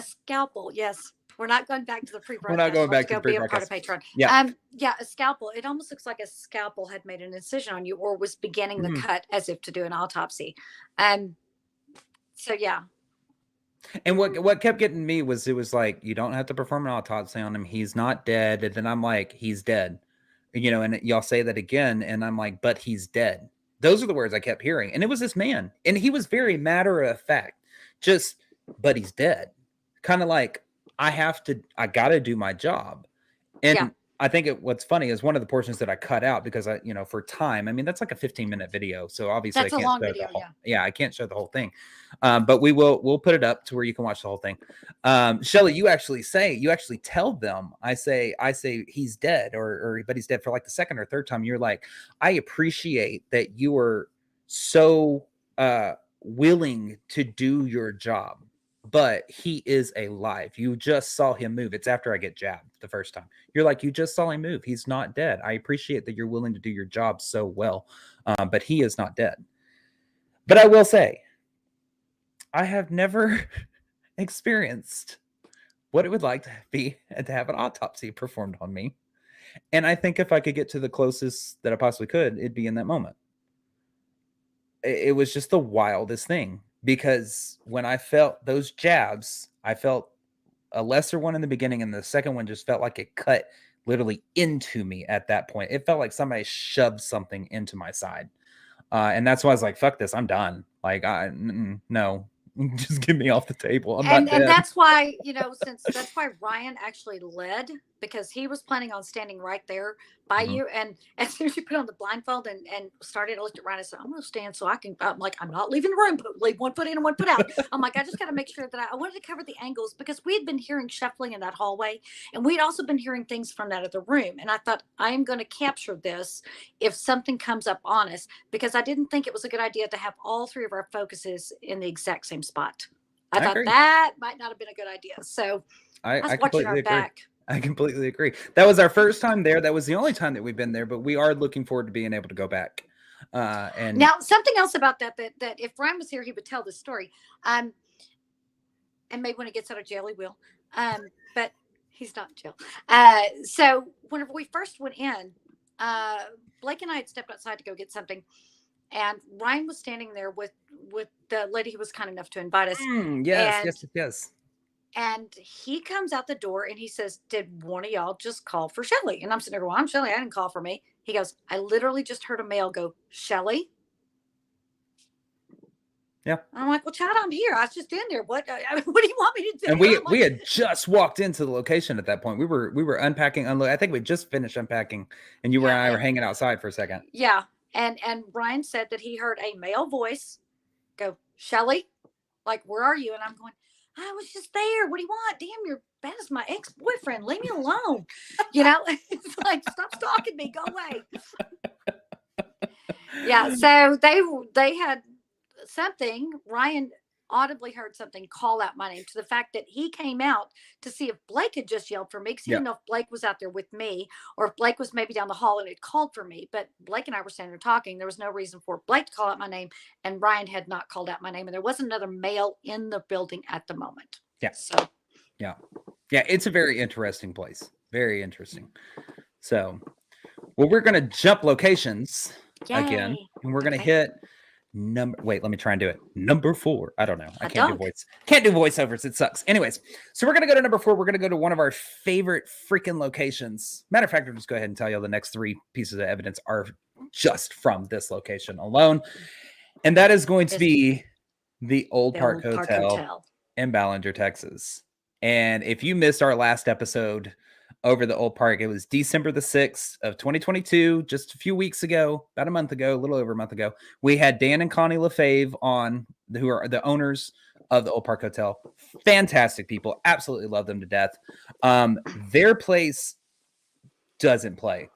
scalpel. Yes. We're not going back to the pre-broadcast. We're not going back to the be a part of pre-broadcast. Patreon. Yeah. Yeah, a scalpel. It almost looks like a scalpel had made an incision on you, or was beginning the cut as if to do an autopsy. So yeah. And what kept getting me was, it was like, you don't have to perform an autopsy on him. He's not dead. And then I'm like, he's dead. You know, and y'all say that again, and I'm like, but he's dead. Those are the words I kept hearing. And it was this man. And he was very matter of fact. Just, but he's dead. Kind of like, I gotta do my job. And Yeah. I think what's funny is one of the portions that I cut out, because I, for time, I mean, that's like a 15-minute video. So obviously That's a long video, yeah. I can't show the whole thing. But we'll put it up to where you can watch the whole thing. Shelly, you actually tell them, I say he's dead, or but he's dead, for like the second or third time. You're like, I appreciate that you are so willing to do your job, but he is alive. You just saw him move. It's after I get jabbed the first time. You're like, you just saw him move. He's not dead. I appreciate that you're willing to do your job so well, but he is not dead. But I will say, I have never experienced what it would like to be to have an autopsy performed on me. And I think if I could get to the closest that I possibly could, it'd be in that moment. It was just the wildest thing, because when I felt those jabs, I felt a lesser one in the beginning, and the second one just felt like it cut literally into me at that point. It felt like somebody shoved something into my side. And that's why I was like, fuck this, I'm done. Like, no, just get me off the table. And that's why, that's why Ryan actually led, because he was planning on standing right there by you. And as soon as you put on the blindfold and started, I looked at Ryan and said, I'm going to stand so I'm like, I'm not leaving the room, but leave one foot in and one foot out. I'm like, I just got to make sure that I wanted to cover the angles, because we had been hearing shuffling in that hallway, and we'd also been hearing things from that other room. And I thought, I am going to capture this if something comes up on us, because I didn't think it was a good idea to have all three of our focuses in the exact same spot. I thought agree. That might not have been a good idea. So I was watching our back. I completely agree. That was our first time there. That was the only time that we've been there, but we are looking forward to being able to go back. And now, something else about that if Ryan was here, he would tell this story. And maybe when he gets out of jail, he will. But he's not in jail. So whenever we first went in, Blake and I had stepped outside to go get something, and Ryan was standing there with the lady who was kind enough to invite us. Yes. And he comes out the door and he says, did one of y'all just call for Shelly? And I'm sitting there going, I'm Shelly. I didn't call for me. He goes, I literally just heard a male go, Shelly. Yeah. I'm like, well, Chad, I'm here. I was just in there. What do you want me to do? And we had just walked into the location at that point. We were unpacking, I think we just finished unpacking, and you and I were hanging outside for a second. Yeah. And Brian said that he heard a male voice go, Shelly, like, where are you? And I'm going, I was just there. What do you want? Damn, you're bad as my ex-boyfriend. Leave me alone. It's like, stop stalking me, go away. Yeah, so they had something. Ryan audibly heard something call out my name, to the fact that he came out to see if Blake had just yelled for me, because he didn't know if Blake was out there with me or if Blake was maybe down the hall and had called for me. But Blake and I were standing there talking. There was no reason for Blake to call out my name, and Ryan had not called out my name, and there wasn't another male in the building at the moment. Yeah. So Yeah. It's a very interesting place. Very interesting. So, well, we're going to jump locations again, yay. and we're going to Okay. hit wait, let me try and do it. Number 4. I don't know. I can't do dog. can't do voiceovers. It sucks. Anyways, so we're going to go to number 4. We're going to go to one of our favorite freaking locations. Matter of fact, I'll just go ahead and tell you the next 3 pieces of evidence are just from this location alone. And that is going to be the Old Park Hotel in Ballinger, Texas. And if you missed our last episode over the Old Park, it was December the 6th of 2022, just a few weeks ago, about a month ago, a little over a month ago. We had Dan and Connie LaFave on, who are the owners of the Old Park Hotel. Fantastic people. Absolutely love them to death. Their place doesn't play.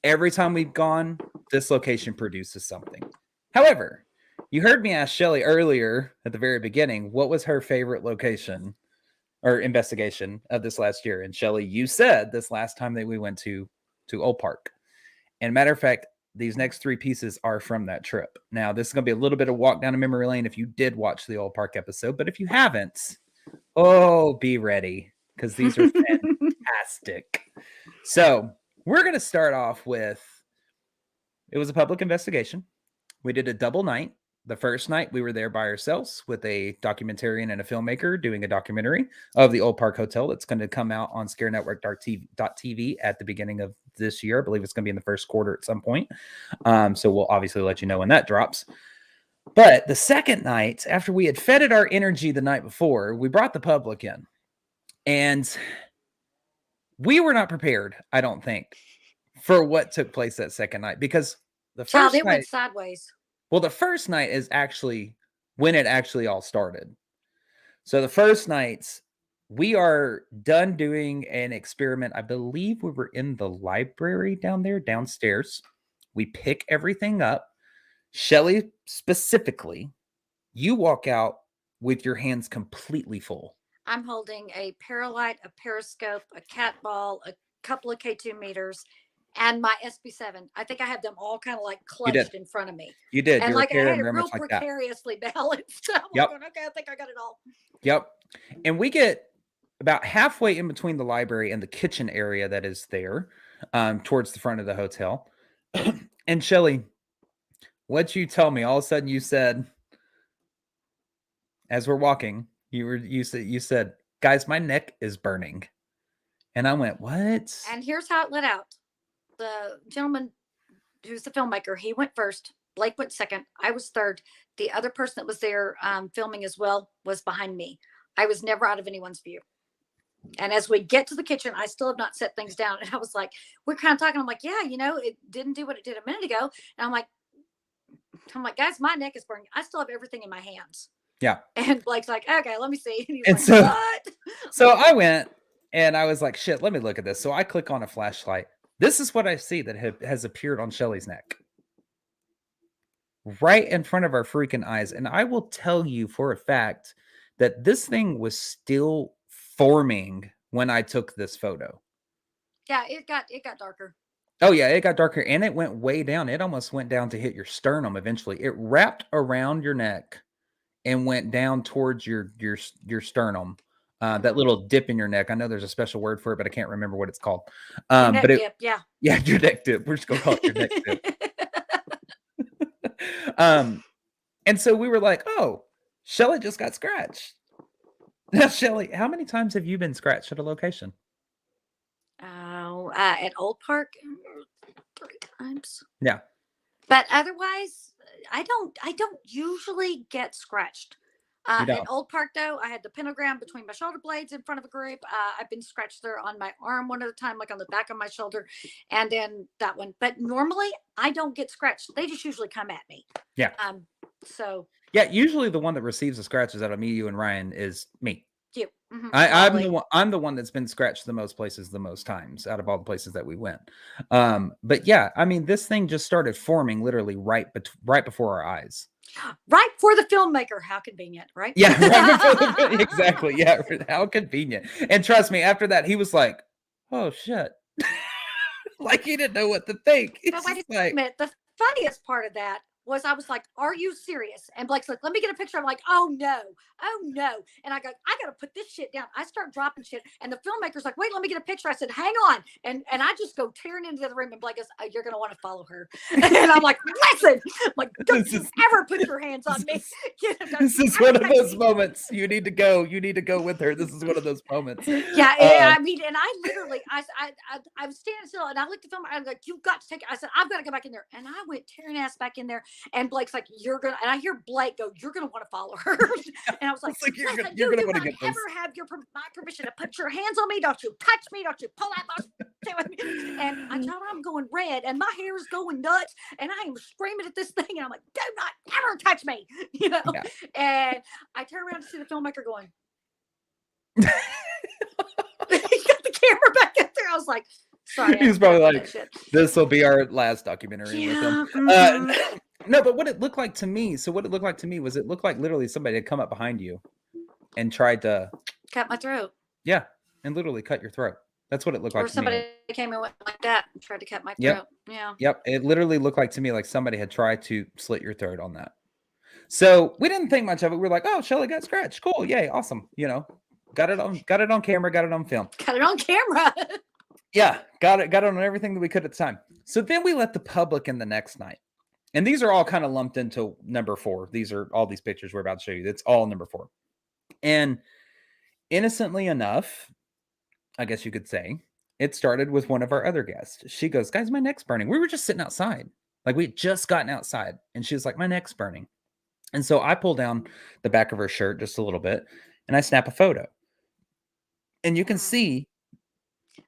Every time we've gone, this location produces something. However, you heard me ask Shelly earlier at the very beginning, what was her favorite location or investigation of this last year? And Shelly, you said this last time that we went to Old Park. And matter of fact, these next 3 pieces are from that trip. Now, this is going to be a little bit of walk down a memory lane if you did watch the Old Park episode, but if you haven't, be ready, because these are fantastic. So we're going to start off with, it was a public investigation. We did a double night. The first night we were there by ourselves with a documentarian and a filmmaker doing a documentary of the Old Park Hotel that's going to come out on scarenetwork.tv at the beginning of this year. I believe it's going to be in the first quarter at some point. So we'll obviously let you know when that drops. But the second night, after we had fed it our energy the night before, we brought the public in. And we were not prepared, I don't think, for what took place that second night, because the first it night went sideways. Well, the first night is actually when it actually all started. So the first night, we are done doing an experiment. I believe we were in the library down there, downstairs. We pick everything up. Shelly, specifically, you walk out with your hands completely full. I'm holding a Paralight, a periscope, a cat ball, a couple of K2 meters, and my SB7. I think I have them all kind of like clutched in front of me. You did. And You're like I had it very real much like that. precariously balanced. I'm Yep. going, okay, I think I got it all. Yep. And we get about halfway in between the library and the kitchen area that is there, towards the front of the hotel. And Shelly, what'd you tell me? All of a sudden you said, as we're walking, you said, guys, my neck is burning. And I went, what? And here's how it let out. The gentleman who's the filmmaker, he went first. Blake went second. I was third. The other person that was there filming as well was behind me. I was never out of anyone's view. And as we get to the kitchen, I still have not set things down. And I was like, we're kind of talking. I'm like, yeah, it didn't do what it did a minute ago. And I'm like, guys, my neck is burning. I still have everything in my hands. Yeah. And Blake's like, okay, let me see. And he's And like, so- what? So I went and I was like, shit, let me look at this. So I click on a flashlight. This is what I see that has appeared on Shelly's neck. Right in front of our freaking eyes. And I will tell you for a fact that this thing was still forming when I took this photo. Yeah, it got darker. Oh yeah, it got darker and it went way down. It almost went down to hit your sternum eventually. It wrapped around your neck and went down towards your sternum. That little dip in your neck. I know there's a special word for it, but I can't remember what it's called. Neck But dip, yeah. Yeah, your neck dip. We're just gonna call it your neck dip. And so we were like, oh, Shelly just got scratched. Now, Shelly, how many times have you been scratched at a location? Oh, at Old Park, 3 times. Yeah. But otherwise, I don't usually get scratched. You don't. At Old Park, though, I had the pentagram between my shoulder blades in front of a group. I've been scratched there on my arm one at a time, like on the back of my shoulder, and then that one. But normally, I don't get scratched. They just usually come at me. Yeah. So Yeah, usually the one that receives the scratches out of me, you, and Ryan is me. you. Probably. I'm the one that's been scratched the most places the most times out of all the places that we went. But yeah, I mean, this thing just started forming literally right before our eyes. Right for the filmmaker. How convenient, right? Yeah, right before exactly. Yeah, how convenient. And trust me, after that, he was like, "Oh shit," like he didn't know what to think. But It's wait just a like, minute. The funniest part of that was I was like, "Are you serious?" And Blake's like, "Let me get a picture." I'm like, "Oh no, oh no!" And I go, "I gotta put this shit down." I start dropping shit, and the filmmaker's like, "Wait, let me get a picture." I said, "Hang on," and I just go tearing into the room, and Blake goes, "Oh, you're gonna want to follow her," and I'm like, "Listen, I'm like, don't this you is ever put your hands on me." You know, don't this you is ever one of touch those me. moments. You need to go. You need to go with her. This is one of those moments. Yeah, I mean, and I literally, I was standing still, and I looked at the film. I was like, "You've got to take it." I said, "I've got to go back in there," and I went tearing ass back in there. And Blake's like, "You're gonna," and I hear Blake go, "You're gonna want to follow her." And I was like, It's like "Listen, you're you gonna do want to not get this. ever have my permission to put your hands on me. Don't you touch me. Don't you pull out those shit with me." And I tell her I'm going red, and my hair is going nuts, and I am screaming at this thing, and I'm like, "Do not ever touch me," you know. Yeah. And I turn around to see the filmmaker going. He got the camera back up there. I was like, sorry. He was probably that like, shit. "This will be our last documentary with him." Yeah. No, but what it looked like to me. So what it looked like to me was it looked like literally somebody had come up behind you and tried to, Cut my throat. yeah, and literally cut your throat. That's what it looked Or like to me. somebody came in with like that and tried to cut my Yep. throat. Yeah. Yep. It literally looked like to me like somebody had tried to slit your throat on that. So we didn't think much of it. We were like, "Oh, Shelly got scratched. Cool. Yay. Awesome. You know, got it on camera, got it on film." Got it on camera. Yeah. Got it on everything that we could at the time. So then we let the public in the next night. And these are all kind of lumped into number 4. These are all these pictures we're about to show you. It's all number 4. And innocently enough, I guess you could say, it started with one of our other guests. She goes, "Guys, my neck's burning." We were just sitting outside. Like we had just gotten outside. And she was like, "My neck's burning." And so I pull down the back of her shirt just a little bit and I snap a photo. And you can see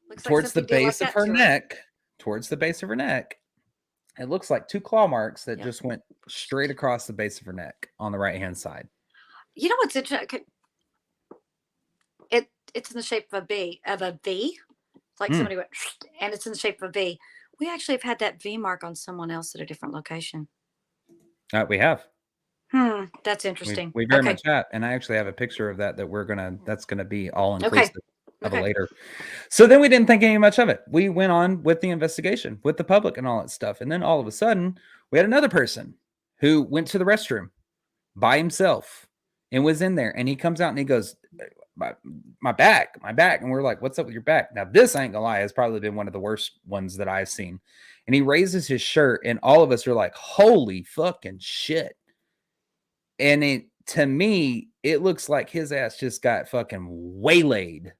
Looks like towards the something did like base of that her to her. neck, it looks like 2 claw marks that Yep. just went straight across the base of her neck on the right-hand side. You know what's interesting? It's in the shape of a V. Like somebody went, and it's in the shape of a V. We actually have had that V mark on someone else at a different location. We have. That's interesting. We very much have. And I actually have a picture of that that's gonna be all inclusive of a later. So then we didn't think any much of it. We went on with the investigation with the public and all that stuff. And then all of a sudden, we had another person who went to the restroom by himself and was in there. And he comes out and he goes, my back. And we're like, "What's up with your back?" Now, this, I ain't gonna lie, has probably been one of the worst ones that I've seen. And he raises his shirt, and all of us are like, "Holy fucking shit." And to me, it looks like his ass just got fucking waylaid.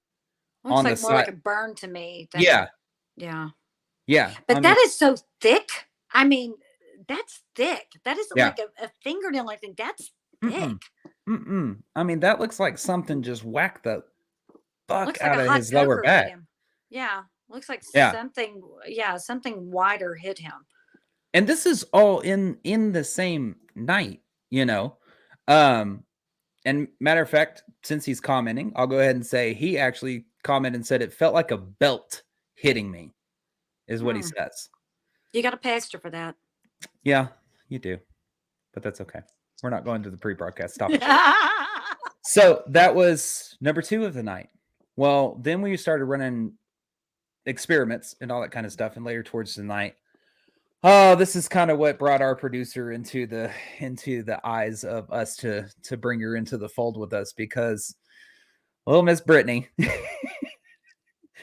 Looks on like the more side. like a burn to me. Yeah. Yeah. But that is so thick. I mean, that's thick. That isn't like a fingernail or anything. That's thick. I mean, that looks like something just whacked the fuck Looks out like a of hot his lower poker hit back. him. Yeah. Looks like Yeah. something wider hit him. And this is all in the same night, you know. And matter of fact, since he's commenting, I'll go ahead and say he actually commented and said it felt like a belt hitting me, is what he says. You got to pay extra for that. Yeah, you do. But that's okay. We're not going to the pre-broadcast. Stop it. So that was number 2 of the night. Well, then we started running experiments and all that kind of stuff. And later towards the night, this is kind of what brought our producer into the eyes of us to bring her into the fold with us, because, well, Miss Brittany,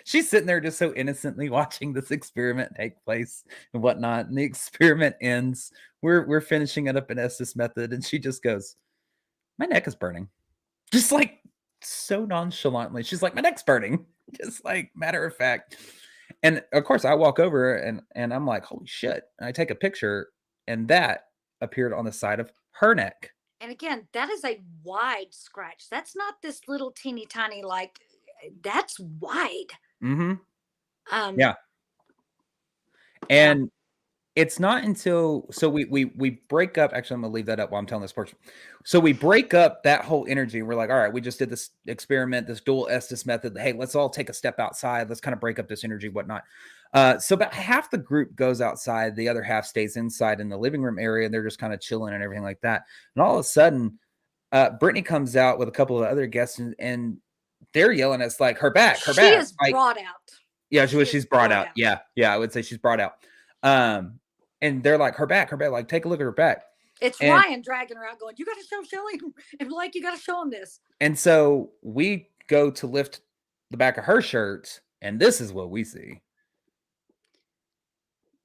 she's sitting there just so innocently watching this experiment take place and whatnot. And the experiment ends. We're finishing it up in Estes method, and she just goes, "My neck is burning," just like so nonchalantly. She's like, "My neck's burning," just like matter of fact. And of course, I walk over and I'm like, "Holy shit!" And I take a picture, and that appeared on the side of her neck. And again, that is a wide scratch. That's not this little teeny tiny, like, that's wide. Yeah. And it's not until we break up. Actually, I'm gonna leave that up while I'm telling this portion. So we break up that whole energy. We're like, all right, we just did this experiment, this dual Estes method. Hey, let's all take a step outside. Let's kind of break up this energy, whatnot. So about half the group goes outside, the other half stays inside in the living room area, and they're just kind of chilling and everything like that. And all of a sudden, Brittany comes out with a couple of other guests, and they're yelling at us like, her back, her She back. is Like, brought out. yeah, She she's is brought brought out. out. Yeah, I would say she's brought out. And they're like, her back, like, take a look at her back. It's And Ryan dragging her out, going, "You got to show Shelly and Blake. You got to show him this." and so we go to lift the back of her shirt, and this is what we see.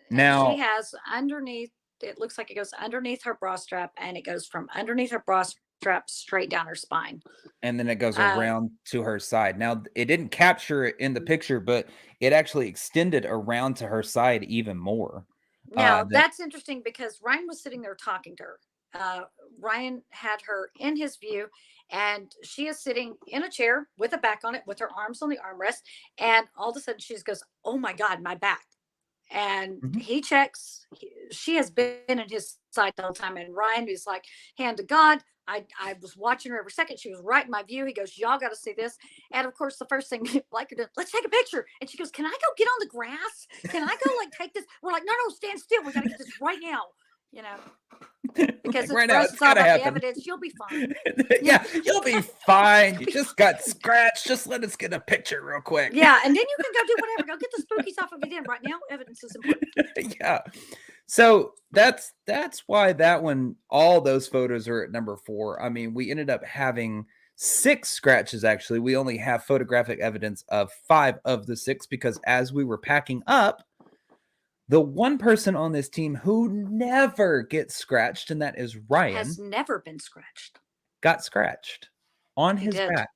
And Now, she has underneath. It looks like it goes underneath her bra strap, and it goes from underneath her bra strap straight down her spine. and then it goes Um, around to her side. Now, it didn't capture it in the picture, but it actually extended around to her side even more. Now That that's interesting because Ryan was sitting there talking to her. Ryan had her in his view, and she is sitting in a chair with a back on it, with her arms on the armrest. And all of a sudden, she just goes, "Oh my God, my back!" And Mhm. he checks. She has been in his side the whole time. And Ryan is like, hand to God. I was watching her every second. She was right in my view. He goes, "Y'all got to see this." And of course, the first thing like her did, "Let's take a picture." And she goes, "Can I go get on the grass? Can I go like take this?" We're like, "No, stand still. We got to get this right now." You know, because Like, right for now, us, it's it's all gotta about the happen. evidence. You'll be fine. Yeah, you'll be fine. You just got scratched. Just let us get a picture real quick. Yeah, and then you can go do whatever. Go get the spookies off of it in right now. Evidence is important. Yeah. So that's why that one, all those photos are at number 4. I mean, we ended up having 6 scratches actually. We only have photographic evidence of 5 of the 6 because as we were packing up, the one person on this team who never gets scratched, and that is Ryan, Has never been scratched. got scratched on He his did. back.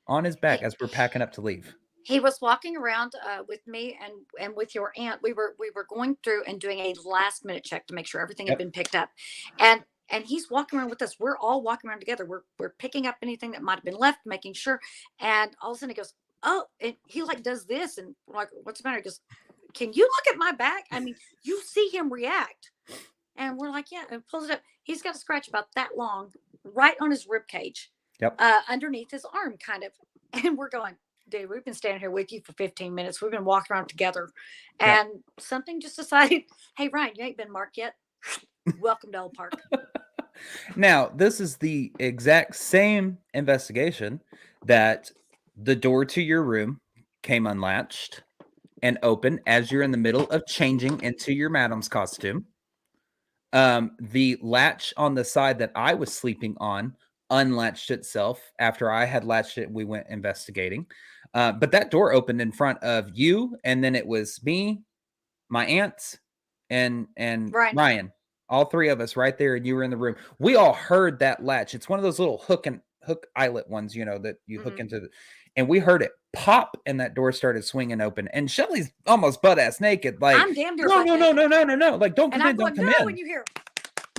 On his back He, as we're packing up to leave. he was walking around with me and with your aunt. We were going through and doing a last minute check to make sure everything had Yep. been picked up, and he's walking around with us. We're all walking around together. We're picking up anything that might have been left, making sure. And all of a sudden he goes, "Oh," and he like does this, and we're like, "What's the matter?" He goes, "Can you look at my back?" I mean, you see him react, and we're like, "Yeah," and pulls it up. He's got a scratch about that long, right on his rib cage, Yep. underneath his arm, kind of. And we're going, "Dude, we've been standing here with you for 15 minutes. We've been walking around together." Yep. And something just decided, "Hey, Ryan, you ain't been marked yet. Welcome to Old Park." Now, this is the exact same investigation that the door to your room came unlatched and open as you're in the middle of changing into your madam's costume. The latch on the side that I was sleeping on unlatched itself after I had latched it. We went investigating. But that door opened in front of you, and then it was me, my aunts, and Ryan. Ryan. All 3 of us right there, and you were in the room. We all heard that latch. It's one of those little hook eyelet ones, you know, that you hook into the, and we heard it pop, and that door started swinging open. And Shelly's almost butt ass naked, like, I'm damn near no, butt no, no, naked. no, no, no, no, like, don't And come I'm in, going, don't "No," come when in. you hear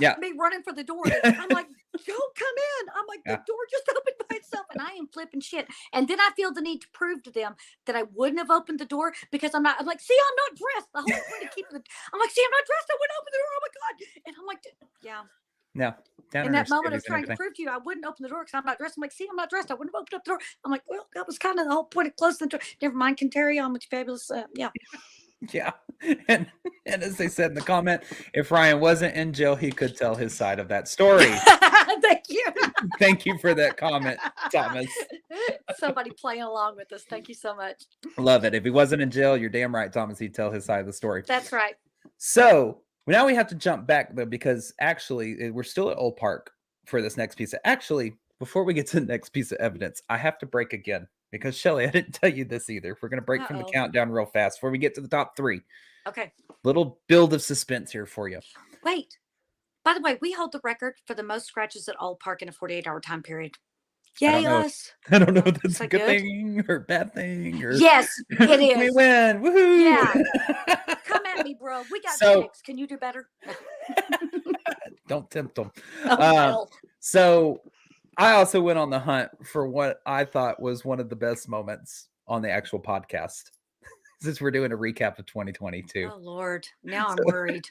Yeah, me running for the door. I'm like, "Don't come in." I'm like, Yeah. "The door just opened by itself," and I am flipping shit. And then I feel the need to prove to them that I wouldn't have opened the door because I'm not. I'm like, "See, I'm not dressed." The whole point of keeping the. I'm like, "See, I'm not dressed. I wouldn't open the door. Oh my God!" And I'm like, "Yeah." no, down In in her that moment skivvies of and trying to everything. prove to you I wouldn't open the door because I'm not dressed. I'm like, "See, I'm not dressed. I wouldn't have opened up the door." I'm like, "Well, that was kind of the whole point of closing the door." Never mind. Can carry on with your fabulous. Yeah. Yeah, and as they said in the comment, if Ryan wasn't in jail, he could tell his side of that story. Thank you. Thank you for that comment, Thomas. Somebody playing along with us. Thank you so much. Love it. If he wasn't in jail, you're damn right, Thomas. He'd tell his side of the story. That's right. So now we have to jump back though, because actually we're still at Old Park for this next piece. Actually, before we get to the next piece of evidence, I have to break again because Shelly, I didn't tell you this either. We're going to break from the Uh-oh. countdown real fast before we get to the top 3. Okay. Little build of suspense here for you. Wait. By the way, we hold the record for the most scratches at Old Park in a 48-hour time period. I don't Yay, know. us. I don't know if Is that's a that good good? thing or bad thing. Or Yes, it we is. win. Woohoo! Yeah. Come at me, bro. We got So- 6. Can you do better? Don't tempt them. Oh, well. So I also went on the hunt for what I thought was one of the best moments on the actual podcast. since we're doing a recap of 2022. Oh Lord, now I'm So- worried.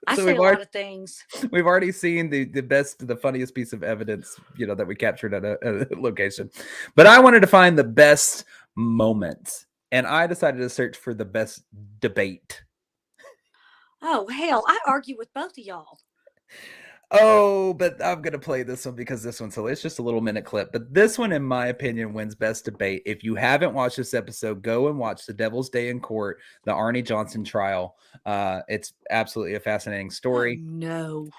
I so say we've a lot already- of things. We've already seen the funniest piece of evidence, that we captured at a location. But I wanted to find the best moments, and I decided to search for the best debate. Oh hell, I argue with both of y'all. Oh, but I'm going to play this one because this one's hilarious. It's just a little minute clip. But this one, in my opinion, wins best debate. If you haven't watched this episode, go and watch The Devil's Day in Court, the Arnie Johnson trial. It's absolutely a fascinating story. Oh, no.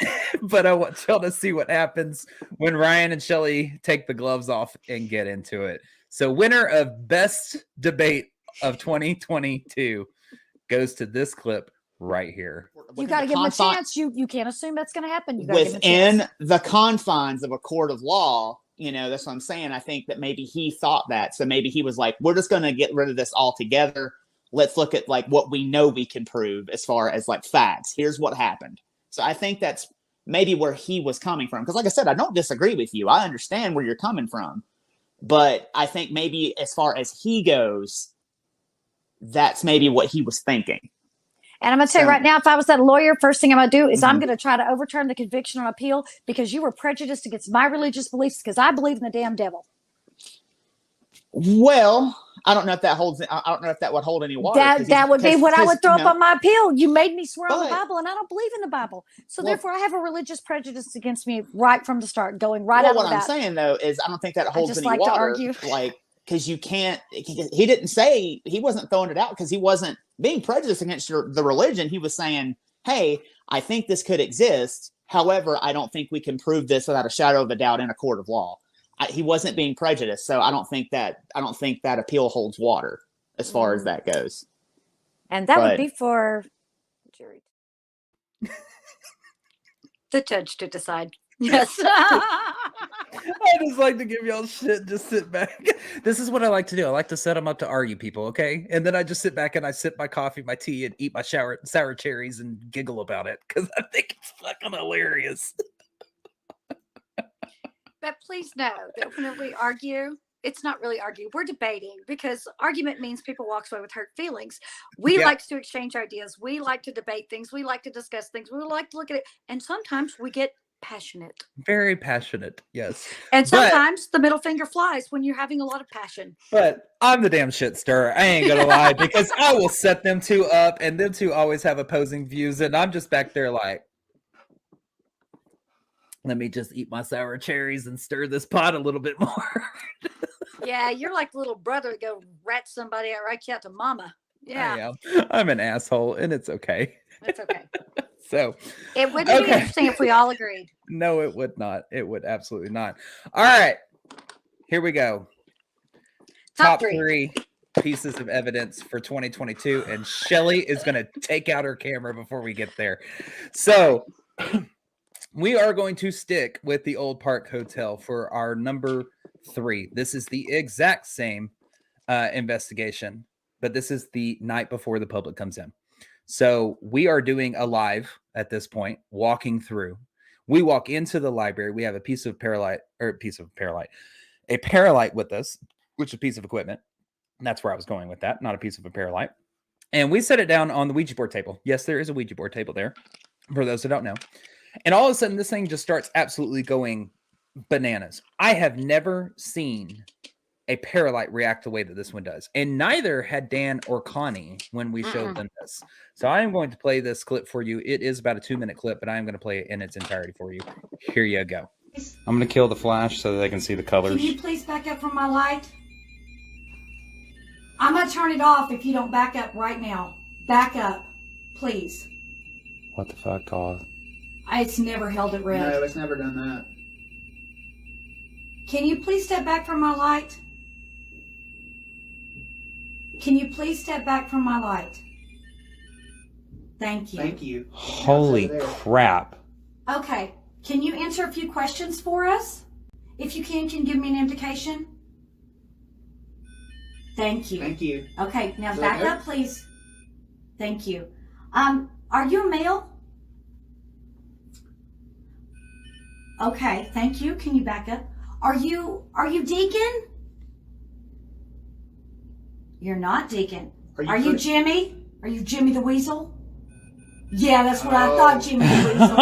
But I want y'all to see what happens when Ryan and Shelly take the gloves off and get into it. So winner of best debate of 2022 goes to this clip right here. You got to give him a chance. You can't assume that's going to happen. You got to give him a Within chance. the confines of a court of law, that's what I'm saying. I think that maybe he thought that. So maybe he was like, we're just going to get rid of this altogether. Let's look at like what we know we can prove as far as like facts. Here's what happened. So I think that's maybe where he was coming from. Because like I said, I don't disagree with you. I understand where you're coming from. But I think maybe as far as he goes, that's maybe what he was thinking. And I'm going to tell you right now, if I was that lawyer, first thing I'm going to do is I'm going to try to overturn the conviction on appeal because you were prejudiced against my religious beliefs because I believe in the damn devil. Well, I don't know if that holds. I don't know if that would hold any water. That would be what I would throw up on my appeal. You made me swear on the But- Bible, and I don't believe in the Bible. So Well- therefore, I have a religious prejudice against me right from the start, going right Well, out what of I'm that. saying though is I don't think that holds just any like to water. argue. Like because you can't. He didn't say he wasn't throwing it out because he wasn't being prejudiced against the religion. He was saying, "Hey, I think this could exist. However, I don't think we can prove this without a shadow of a doubt in a court of law." He wasn't being prejudiced, so I don't think that appeal holds water as far as that goes. And that would But- be for jury. The judge to decide. Yes. I just like to give y'all shit. Just sit back. This is what I like to do. I like to set them up to argue people, okay? And then I just sit back and I sip my coffee, my tea, and eat my sour cherries and giggle about it because I think it's fucking hilarious. But please know that when we argue, it's not really argue. We're debating because argument means people walk away with hurt feelings. We Yeah. like to exchange ideas. We like to debate things. We like to discuss things. We like to look at it. And sometimes we get passionate. Very passionate, yes. And But- sometimes the middle finger flies when you're having a lot of passion. But I'm the damn shit stirrer. I ain't gonna lie because I will set them two up, and them two always have opposing views, and I'm just back there like, let me just eat my sour cherries and stir this pot a little bit more. Yeah, you're like the little brother to go rat somebody out right out to mama. Yeah, I am. I'm an asshole, and it's okay. that's okay. So, It wouldn't be Okay. interesting if we all agreed. no, it would not. It would absolutely not. All right, here we go. Top three pieces of evidence for 2022, and Shelly is going to take out her camera before we get there. So, we are going to stick with the Old Park Hotel for our number 3. This is the exact same investigation, but this is the night before the public comes in. So we are doing a live at this point, walking through. We walk into the library. We have a paralite with us, which is a piece of equipment. And that's where I was going with that, not a piece of a paralite. And we set it down on the Ouija board table. Yes, there is a Ouija board table there, for those who don't know. And all of a sudden, this thing just starts absolutely going bananas. I have never seen a paralite react the way that this one does. And neither had Dan or Connie when we showed them this. So I am going to play this clip for you. It is about a 2-minute clip, but I am going to play it in its entirety for you. Here you go. I'm going to kill the flash so that they can see the colors. Can you please back up from my light? I'm going to turn it off if you don't back up right now. Back up, please. What the fuck, God? It's never held it red. No, it's never done that. Can you please step back from my light? Can you please step back from my light? Thank you. Thank you. Holy There. crap. Okay. Can you answer a few questions for us? If you can give me an indication? Thank you. Thank you. Okay, now Is that back good? up, please. Thank you. Are you a male? Okay, thank you. Can you back up? Are you Deacon? You're not Deacon. Are you Jimmy? Are you Jimmy the Weasel? Yeah, that's what I thought, Jimmy the Weasel.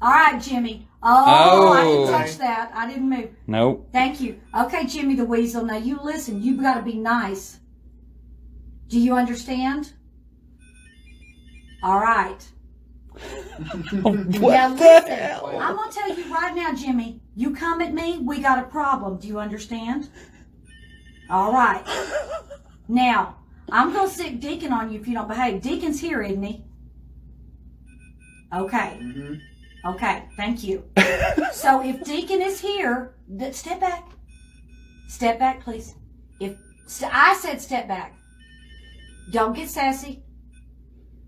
All right, Jimmy. Oh, I didn't touch that. I didn't move. Nope. Thank you. Okay, Jimmy the Weasel. Now you listen. You've got to be nice. Do you understand? All right. Now listen. I'm going to tell you right now, Jimmy. You come at me, we got a problem. Do you understand? All right. Now, I'm going to stick Deacon on you if you don't behave. Deacon's here, isn't he? Okay. Okay, thank you. So if Deacon is here, step back. Step back, please. I said step back. Don't get sassy.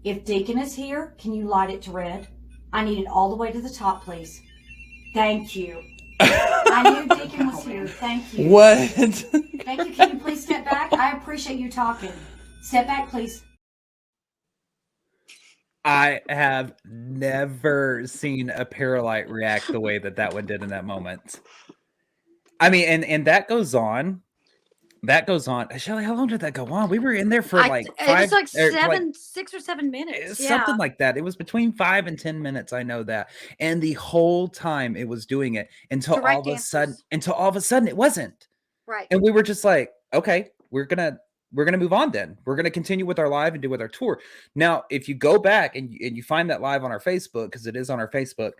If Deacon is here, can you light it to red? I need it all the way to the top, please. Thank you. I knew Deacon was here. Thank you. What? Thank you. Can you please step back? I appreciate you talking. Step back, please. I have never seen a Paralight react the way that one did in that moment. I mean, and that goes on. That goes on. Shelly, how long did that go on? We were in there for like it was like 6 or 7 minutes. Something like that. It was between 5 and 10 minutes. I know that. And the whole time it was doing it until all of a sudden it wasn't. Right. And we were just like, okay, we're gonna move on then. We're gonna continue with our live and do with our tour. Now, if you go back and you find that live on our Facebook, because it is on our Facebook,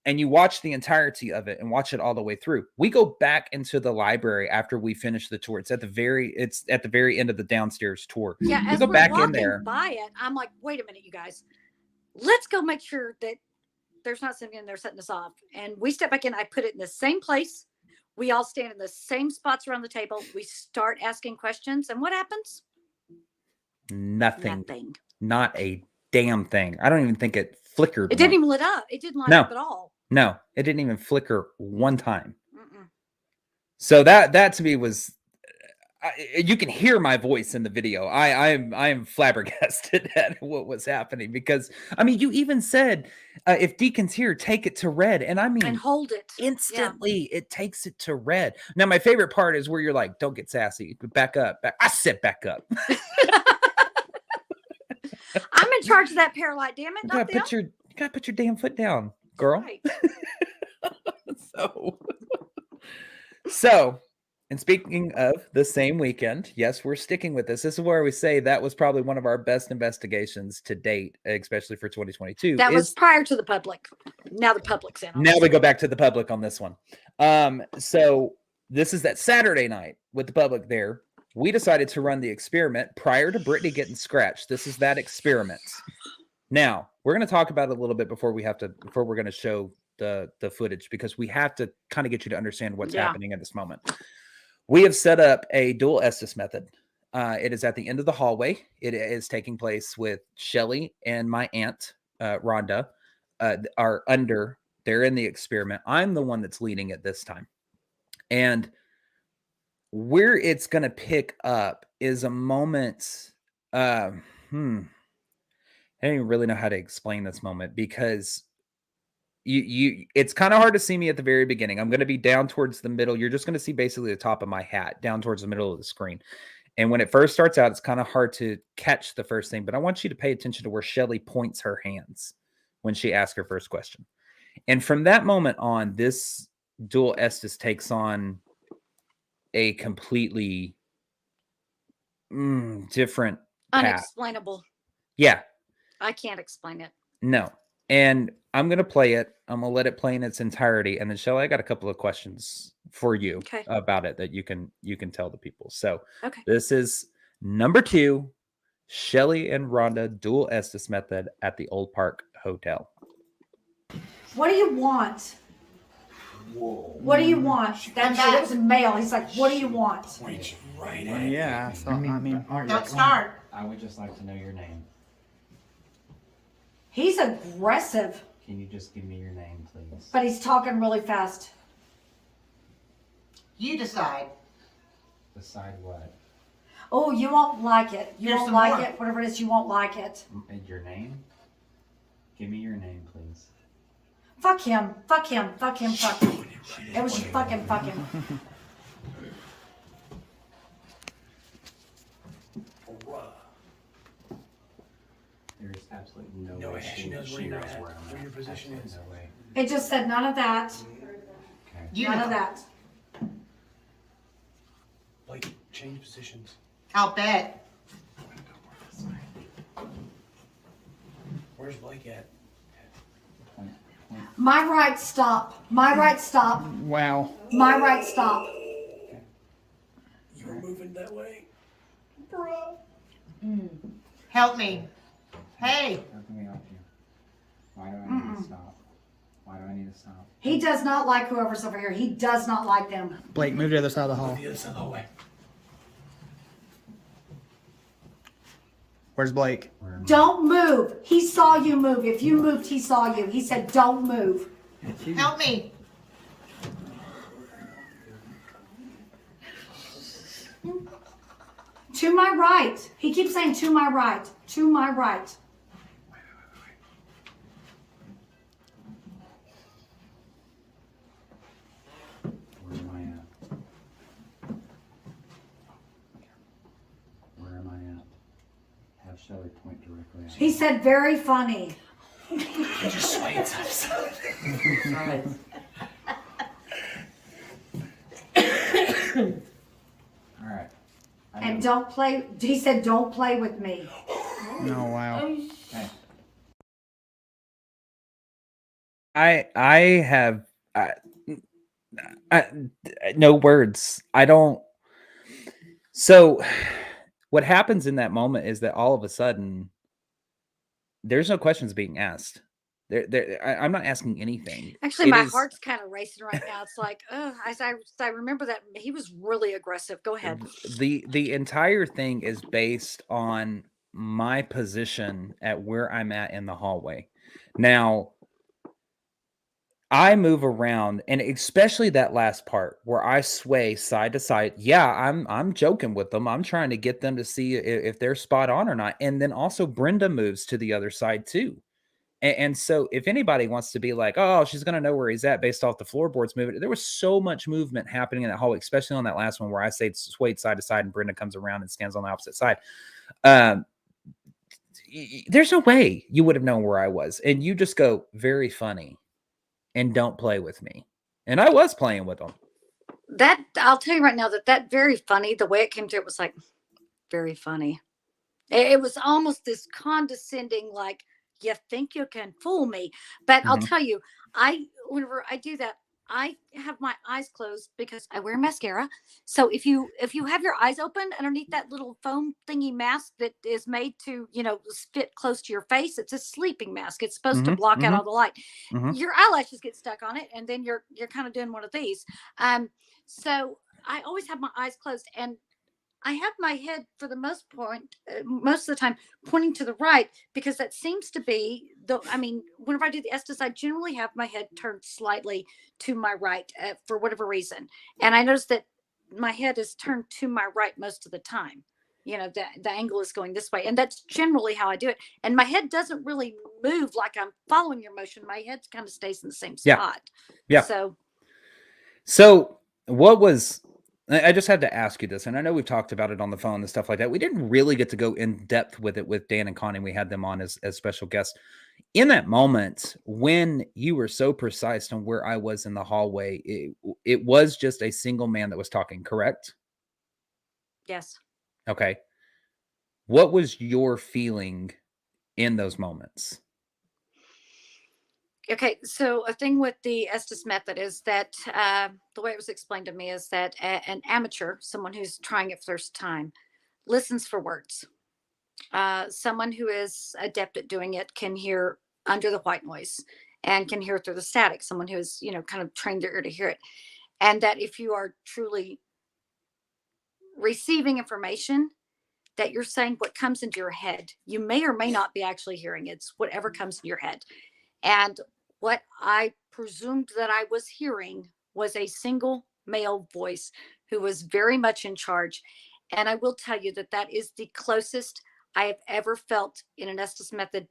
and you watch the entirety of it and watch it all the way through. We go back into the library after we finish the tour. It's at the very end of the downstairs tour. Yeah, we as go we're back in walking there. by it, I'm like, wait a minute, you guys. Let's go make sure that there's not something in there setting us off. And we step back in. I put it in the same place. We all stand in the same spots around the table. We start asking questions. And what happens? Nothing. Nothing. Not a damn thing. I don't even think it flickered. It didn't even lit up. It didn't light up at all. No, it didn't even flicker one time. So that to me was, you can hear my voice in the video. I am flabbergasted at what was happening, because I mean, you even said if Deacon's here, take it to red, and I mean, and hold it instantly. Yeah. It takes it to red. Now, my favorite part is where you're like, "Don't get sassy, back up." I said, "Back up." I'm in charge of that Paralight. Damn it! You gotta put your damn foot down, girl. Right. So, and speaking of the same weekend, yes, we're sticking with this. This is where we say that was probably one of our best investigations to date, especially for 2022. That was prior to the public. Now the public's in. Now we go back to the public on this one. So this is that Saturday night with the public there. We decided to run the experiment prior to Brittany getting scratched. This is that experiment. Now, we're going to talk about it a little bit before we're going to show the footage, because we have to kind of get you to understand what's happening at this moment. We have set up a dual Estes method. It is at the end of the hallway. It is taking place with Shelly and my aunt, Rhonda, are under. They're in the experiment. I'm the one that's leading it this time. And where it's going to pick up is a moment. I don't even really know how to explain this moment, because it's kind of hard to see me at the very beginning. I'm going to be down towards the middle. You're just going to see basically the top of my hat down towards the middle of the screen. And when it first starts out, it's kind of hard to catch the first thing, but I want you to pay attention to where Shelly points her hands when she asks her first question. And from that moment on, this dual Estes takes on a completely different path. Unexplainable. Yeah. I can't explain it. No. And I'm going to play it. I'm going to let it play in its entirety. And then Shelly, I got a couple of questions for you about it that you can tell the people. So this is number 2, Shelly and Rhonda dual Estes method at the Old Park Hotel. What do you want? Whoa. What do you want? That was a male. He's like, what do you want? Point you right at yeah. So, I mean, don't start. I would just like to know your name. He's aggressive. Can you just give me your name, please? But he's talking really fast. You decide. Decide what? Oh, you won't like it. You won't like it. Whatever it is, you won't like it. And your name? Give me your name, please. Fuck him. Fuck him. Fuck him. Fuck him. It was just fuck him. Fuck him. absolutely No way she knows where you're at, where your position is. No way. It just said none of that. Okay. None of that. Like, change positions. I'll bet. Where's Blake at? My right stop. My right stop. Wow. My right stop. You were moving that way? Bruh. Help me. Hey. How can we help you? Why do I need to stop? Why do I need to stop? He does not like whoever's over here. He does not like them. Blake, move to the other side of the hall. The other side of the hallway. Where's Blake? Don't move. He saw you move. If you moved, he saw you. He said, don't move. Help me. To my right. He keeps saying to my right. To my right. Where am I at? Where am I at? Have Shelly point directly at He said, very funny. You just swayed side to All right. And don't play. He said, don't play with me. No, wow. Okay. I have no words. I don't. So what happens in that moment is that all of a sudden there's no questions being asked. I'm not asking anything. Actually, It my is- heart's kind of racing right now. It's like, as I remember that he was really aggressive. Go ahead. the entire thing is based on my position at where I'm at in the hallway. Now, I move around, and especially that last part where I sway side to side. Yeah, I'm joking with them. I'm trying to get them to see if they're spot on or not. And then also Brenda moves to the other side too. And so if anybody wants to be like, oh, she's going to know where he's at based off the floorboards moving, there was so much movement happening in that hallway, especially on that last one where I swayed side to side and Brenda comes around and stands on the opposite side. There's no way you would have known where I was. And you just go, very funny, and don't play with me. And I was playing with them. That I'll tell you right now that very funny, the way it came through, it was like very funny. It was almost this condescending, like, you think you can fool me. But I'll tell you, whenever I do that, I have my eyes closed because I wear mascara. So if you have your eyes open underneath that little foam thingy mask that is made to, fit close to your face, it's a sleeping mask. It's supposed to block out all the light. Your eyelashes get stuck on it, and then you're kind of doing one of these. So I always have my eyes closed, and I have my head for the most of the time pointing to the right, because that seems to be whenever I do the Estes, I generally have my head turned slightly to my right for whatever reason. And I notice that my head is turned to my right most of the time. The angle is going this way, and that's generally how I do it. And my head doesn't really move like I'm following your motion. My head kind of stays in the same spot. Yeah. So what was, I just had to ask you this, and I know we've talked about it on the phone and stuff like that. We didn't really get to go in depth with it with Dan and Connie. We had them on as special guests. In that moment, when you were so precise on where I was in the hallway, it was just a single man that was talking, correct? Yes. Okay. What was your feeling in those moments? Okay, so a thing with the Estes method is that the way it was explained to me is that an amateur, someone who's trying it first time, listens for words. Someone who is adept at doing it can hear under the white noise and can hear through the static. Someone who is, kind of trained their ear to hear it. And that if you are truly receiving information, that you're saying what comes into your head. You may or may not be actually hearing. It's whatever comes in your head. And what I presumed that I was hearing was a single male voice who was very much in charge. And I will tell you that is the closest I have ever felt in an Estes method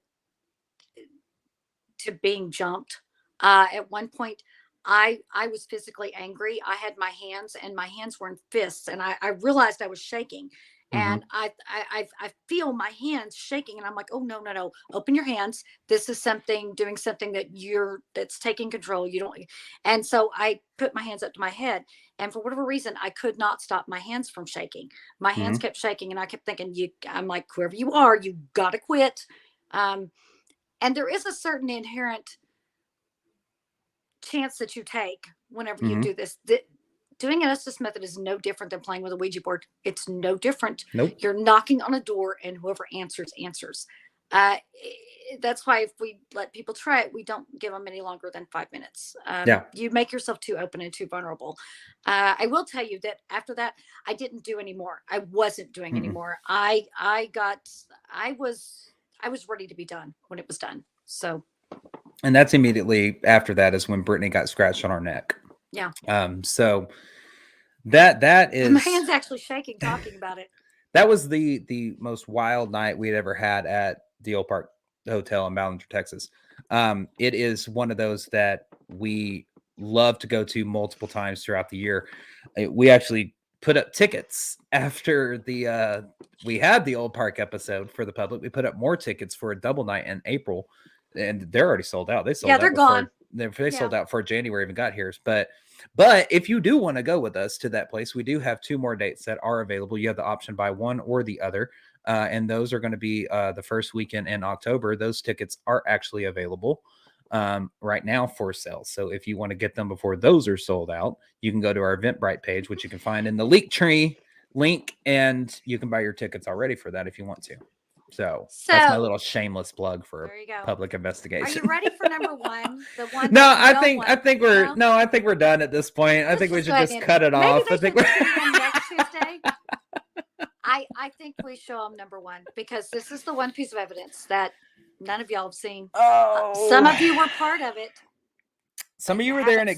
to being jumped. At one point, I was physically angry. I had my hands, and my hands were in fists, and I realized I was shaking. and I feel my hands shaking, and I'm like, oh no, no, no, open your hands. This is doing something that's taking control. You don't. And so I put my hands up to my head, and for whatever reason, I could not stop my hands from shaking. My hands kept shaking, and I kept thinking, I'm like, whoever you are, you gotta quit. And there is a certain inherent chance that you take whenever you do this. Doing an Estes method is no different than playing with a Ouija board. It's no different. Nope. You're knocking on a door, and whoever answers. That's why if we let people try it, we don't give them any longer than 5 minutes. You make yourself too open and too vulnerable. I will tell you that after that, I didn't do anymore. I wasn't doing anymore. I was ready to be done when it was done. So. And that's immediately after that is when Brittany got scratched on her neck. Yeah. So that is, my hand's actually shaking talking about it. That was the most wild night we'd ever had at the Old Park Hotel in Ballinger, Texas. It is one of those that we love to go to multiple times throughout the year. We actually put up tickets after we had the Old Park episode for the public. We put up more tickets for a double night in April, and they're already sold out. They sold out. They're gone. They sold out before January even got here. But if you do want to go with us to that place, we do have 2 more dates that are available. You have the option by one or the other. And those are going to be the first weekend in October. Those tickets are actually available right now for sale. So if you want to get them before those are sold out, you can go to our Eventbrite page, which you can find in the Linktree link, and you can buy your tickets already for that if you want to. So that's my little shameless plug for public investigation. Are you ready for number 1? The one. No, I think we're done at this point. I think we should just cut it off. I think we're next Tuesday. I think we show them number 1 because this is the one piece of evidence that none of y'all have seen. Oh, some of you were part of it. Some of you were there and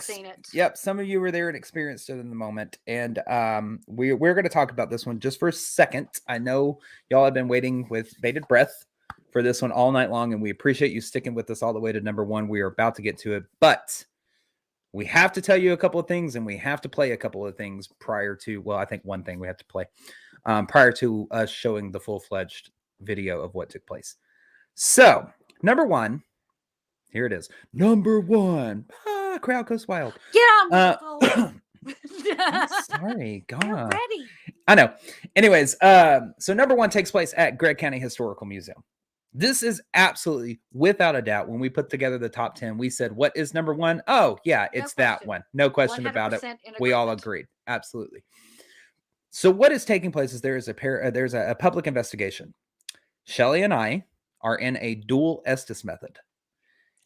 some of you were there and experienced it in the moment. And we're going to talk about this one just for a second. I know y'all have been waiting with bated breath for this one all night long, and we appreciate you sticking with us all the way to number 1. We are about to get to it, but we have to tell you a couple of things, and we have to play a couple of things prior to, well, I think one thing we have to play prior to us showing the full-fledged video of what took place. So, number 1, here it is. Number 1. Crowd goes wild. Get on, sorry, God. You're ready. I know. Anyways, so number 1 takes place at Gregg County Historical Museum. This is absolutely, without a doubt, when we put together the top 10, we said, what is number 1? Oh, yeah, it's that one. No question about it. We all agreed. Absolutely. So what is taking place is there's a public investigation. Shelly and I are in a dual Estes method.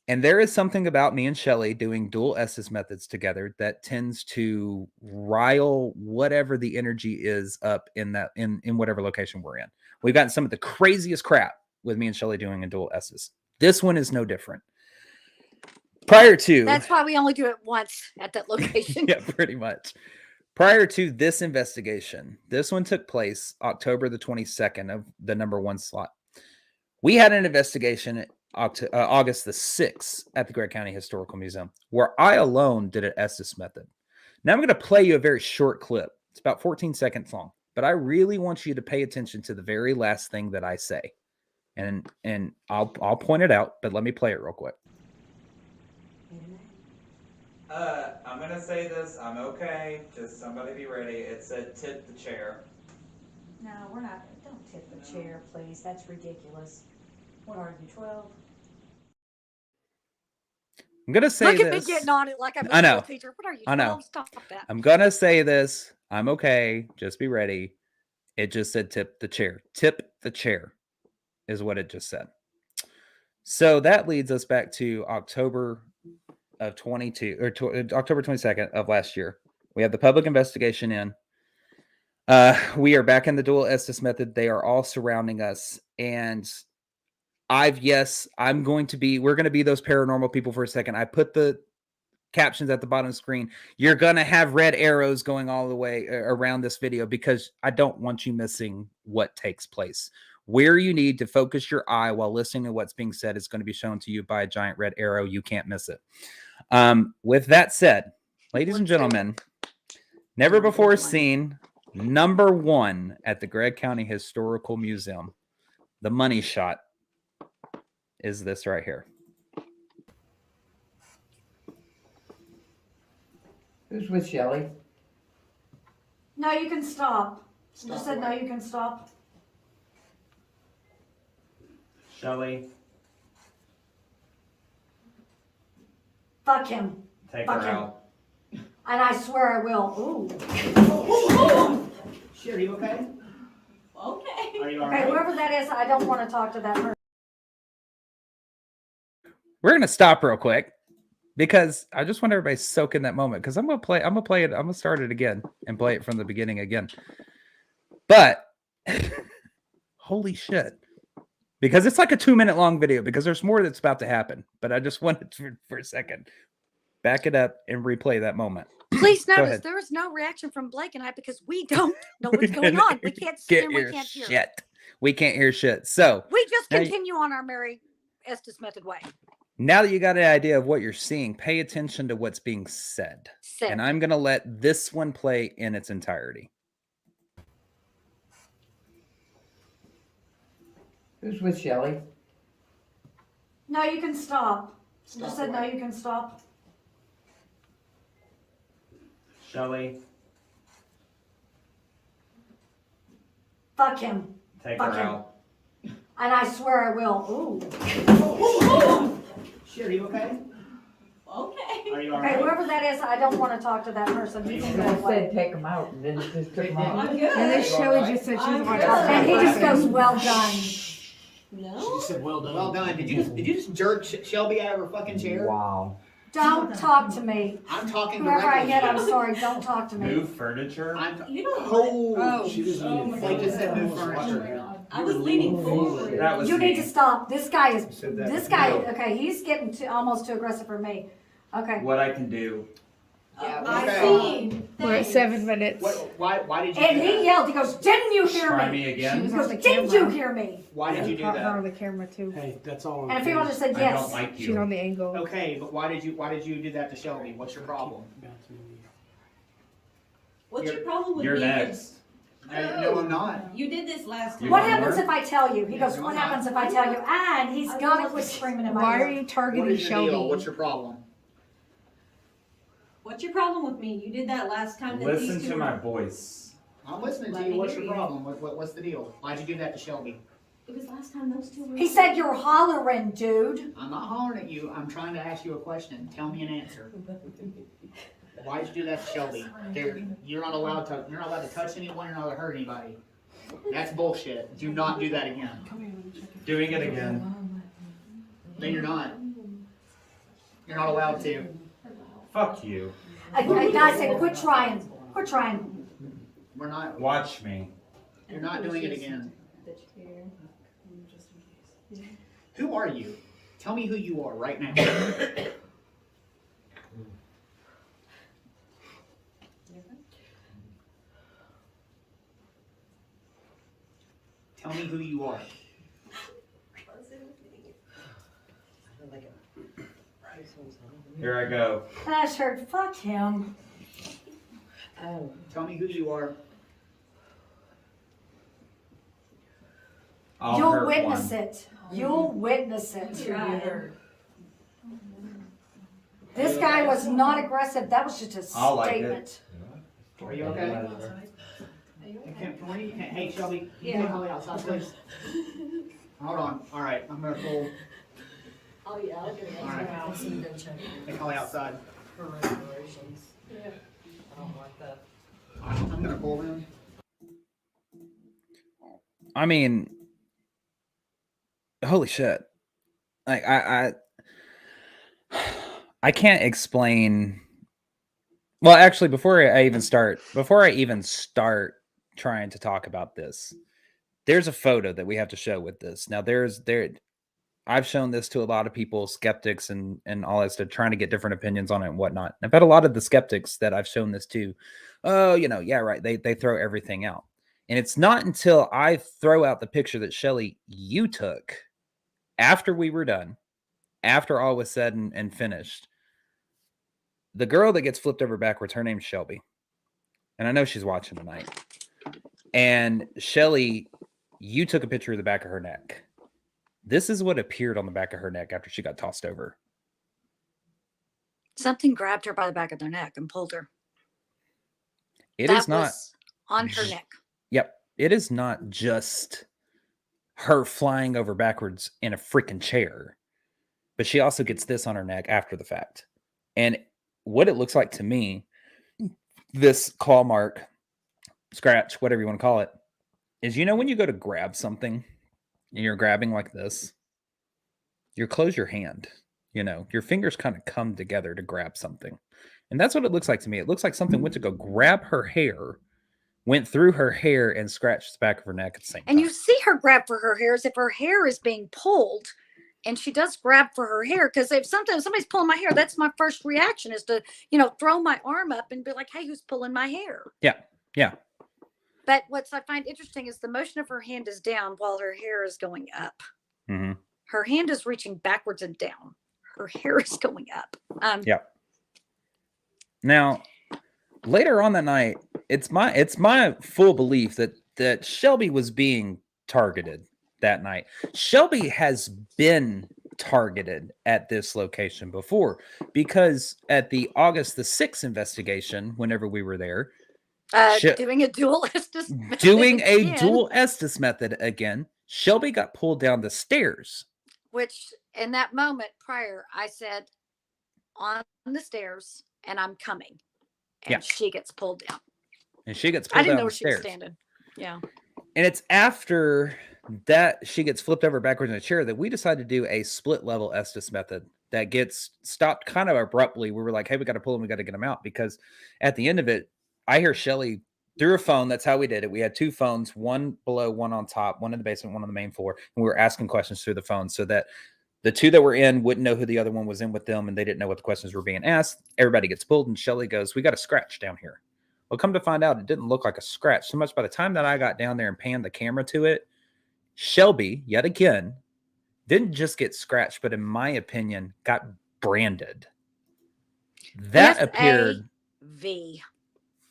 And there is something about me and Shelly doing dual Estes methods together that tends to rile whatever the energy is up in whatever location we're in. We've gotten some of the craziest crap with me and Shelly doing a dual Estes. This one is no different. That's why we only do it once at that location. Yeah, pretty much. Prior to this investigation, this one took place October the 22nd of the number 1 slot. We had an investigation August the 6th at the Gregg County Historical Museum, where I alone did an Estes method. Now I'm going to play you a very short clip. It's about 14 seconds long, but I really want you to pay attention to the very last thing that I say. And I'll point it out, but let me play it real quick. I'm going to say this. I'm okay. Just somebody be ready. It said tip the chair. No, we're not. Don't tip the chair, please. That's ridiculous. What are you, 12? I'm going to say Look this. Look at me getting on it like I'm a school teacher. What are you, 12? I know. Stop that. I'm going to say this. I'm okay. Just be ready. It just said tip the chair. Tip the chair is what it just said. So that leads us back to October of 22 or October 22nd of last year. We have the public investigation in. We are back in the dual Estes method. They are all surrounding us. And we're going to be those paranormal people for a second. I put the captions at the bottom of the screen. You're going to have red arrows going all the way around this video because I don't want you missing what takes place. Where you need to focus your eye while listening to what's being said is going to be shown to you by a giant red arrow. You can't miss it. With that said, ladies and gentlemen, never before seen Number 1 at the Gregg County Historical Museum. The money shot is this right here. Who's with Shelly? No, you can stop. Just said no, you can stop. Shelly, Fuck him. take Fuck her him. out. And I swear I will. Ooh. Sure, you okay? Okay. Are you all Okay, right? whoever that is, I don't want to talk to that person. We're gonna stop real quick because I just want everybody to soak in that moment because I'm gonna play it. I'm gonna start it again and play it from the beginning again. But holy shit. Because it's like a 2-minute long video because there's more that's about to happen. But I just wanted to, for a second, back it up and replay that moment. Please Go notice ahead. there was no reaction from Blake and I because we don't know what's going on. We can't see Get and we your can't hear. shit. We can't hear shit. So We just Now you- continue on our Mary Estes method way. now that you got an idea of what you're seeing, pay attention to what's being said. Said. And I'm going to let this one play in its entirety. Who's with Shelly? No, you can stop. Just said no, you can stop. Shelly, Fuck him. take Fuck her him. out. And I swear I will. Ooh. Sure, you okay? Okay. Are you all Okay, right? whoever that is, I don't want to talk to that person. He can go I away. said take them out, and then it just took them out. I'm good. And then Shelly just said she was going to talk And he about just goes, well done. No. She said, well done. Well done. Did you just jerk Shelby out of her fucking chair? Wow. Don't talk to me. I'm talking Whoever I directly. hit, I'm sorry. Don't talk to me. Move furniture. You don't Oh, She doesn't Oh even my Blake just said God. move furniture. I was leaning forward. That was You me. need to stop. This guy is, said that. this guy, No. okay, he's getting almost too aggressive for me. Okay. What I can do. I Okay. see. We're at 7 minutes. Why did you And do he that? yelled, he goes, didn't you hear Try me? me again. He goes, didn't you hear me? Why did you do Caught her on that? the camera too. Hey, that's all. And if he would have said I yes. don't like She's you. on the angle. Okay, but why did you do that to Shelby? What's your problem? What's your problem with You're me? next. No, I'm not. You did this last time. You What want happens more? if I tell you? He goes, what happens if I tell you? And he's gotta quit screaming in my Why ear. are you What targeting is your deal? Shelby? What's your problem? What's your problem with me? You did that last time that Listen these two to were- my voice. I'm listening Let to you. me What's hear your you. problem? What's the deal? Why'd you do that to Shelby? It was last time those two were. He said, you're hollering, dude. I'm not hollering at you. I'm trying to ask you a question. Tell me an answer. Why'd you do that to Shelby? You're not allowed to touch anyone. You're not allowed to hurt anybody. That's bullshit. Do not do that again. Doing it again. Then you're not. You're not allowed to. Fuck you. I said, quit trying. Quit trying. We're not. Watch me. You're not doing it again. Who are you? Tell me who you are right now. Tell me who you are. Here I go. And I just heard, fuck him. Tell me who you are. I'll You'll hurt witness one. it. You'll witness it. Right. This guy was not aggressive. That was just a I'll like statement. Are you okay? Hey, Shelby, you can call me outside, please. Hold on. All right, I'm gonna pull. Oh, yeah, I'll get it. All right. Hey, call me outside. I'm gonna pull him. I mean, holy shit. Like I can't explain. Well, actually, before I even start trying to talk about this, there's a photo that we have to show with this. Now I've shown this to a lot of people, skeptics and all that stuff, trying to get different opinions on it and whatnot. I've had a lot of the skeptics that I've shown this to, oh, yeah, right. They throw everything out. And it's not until I throw out the picture that Shelly, you took after we were done, after all was said and finished. The girl that gets flipped over backwards, her name's Shelby. And I know she's watching tonight. And Shelly, you took a picture of the back of her neck. This is what appeared on the back of her neck after she got tossed over. Something grabbed her by the back of their neck and pulled her. It That is not was on her neck. Yep. It is not just her flying over backwards in a freaking chair, but she also gets this on her neck after the fact. And what it looks like to me, this claw mark, scratch, whatever you want to call it, is, you know, when you go to grab something and you're grabbing like this, you close your hand, you know, your fingers kind of come together to grab something. And that's what it looks like to me. It looks like something went to go grab her hair, went through her hair, and scratched the back of her neck at the same time. And you see her grab for her hair as if her hair is being pulled. And she does grab for her hair, because if sometimes somebody's pulling my hair, that's my first reaction, is to, you know, throw my arm up and be like, hey, who's pulling my hair? Yeah. Yeah. But what I find interesting is the motion of her hand is down while her hair is going up. Mm-hmm. Her hand is reaching backwards and down. Her hair is going up. Yeah. Now, later on that night, it's my full belief that Shelby was being targeted that night. Shelby has been targeted at this location before, because at the August the 6th investigation, whenever we were there, doing a dual Estes method doing a again, dual Estes method again, Shelby got pulled down the stairs. which in that moment prior, I said, on the stairs, and I'm coming. And Yeah. she gets pulled down. And she gets I pulled didn't down know the where she was stairs. standing. Yeah. And it's after that she gets flipped over backwards in a chair that we decided to do a split level Estes method that gets stopped kind of abruptly. We were like, hey, we got to pull him. We got to get him out, because at the end of it, I hear Shelly through a phone. That's how we did it. We had two phones, one below, one on top, one in the basement, one on the main floor. And we were asking questions through the phone so that the two that were in wouldn't know who the other one was in with them, and they didn't know what the questions were being asked. Everybody gets pulled, and Shelly goes, we got a scratch down here. Well, come to find out, it didn't look like a scratch so much. By the time that I got down there and panned the camera to it, Shelby, yet again, didn't just get scratched, but in my opinion, got branded. That appeared. V.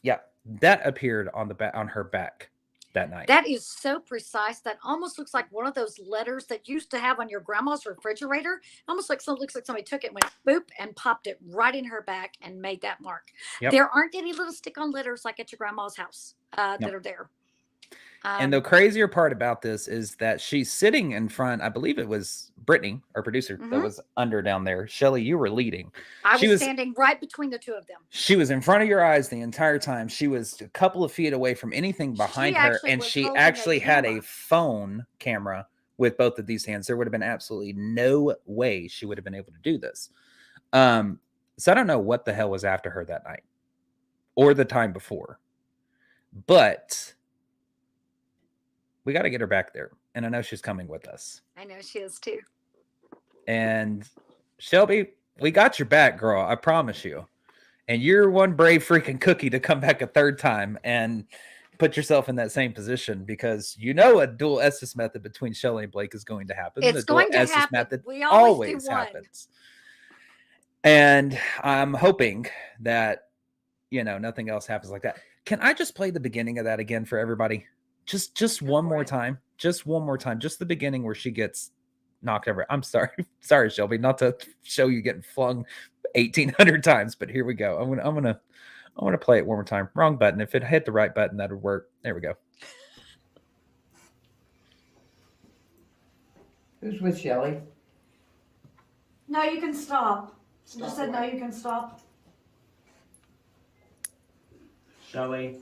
Yeah, that appeared on the back, on her back that night. That is so precise. That almost looks like one of those letters that you used to have on your grandma's refrigerator. Almost like looks like somebody took it, went boop, and popped it right in her back and made that mark. Yep. There aren't any little stick-on letters like at your grandma's house that are there. And the crazier part about this is that she's sitting in front. I believe it was Brittany, our producer, that was under down there. Shelly, you were leading. I was standing right between the two of them. She was in front of your eyes the entire time. She was a couple of feet away from anything behind her. And she actually had a phone camera with both of these hands. There would have been absolutely no way she would have been able to do this. So I don't know what the hell was after her that night or the time before. But we got to get her back there. And I know she's coming with us. I know she is too. And Shelby, we got your back, girl. I promise you. And you're one brave freaking cookie to come back a third time and put yourself in that same position, because you know a dual Estes method between Shelly and Blake is going to happen. It's going to happen. Method We always do one. happens. And I'm hoping that, you know, nothing else happens like that. Can I just play the beginning of that again for everybody? Just one more time. Just one more time. Just the beginning where she gets knocked over. I'm sorry. Sorry, Shelby, not to show you getting flung 1,800 times, but here we go. I'm gonna play it one more time. Wrong button. If it hit the right button, that would work. There we go. Who's with Shelly? No, you can stop. You just said no, you can stop. Shelly,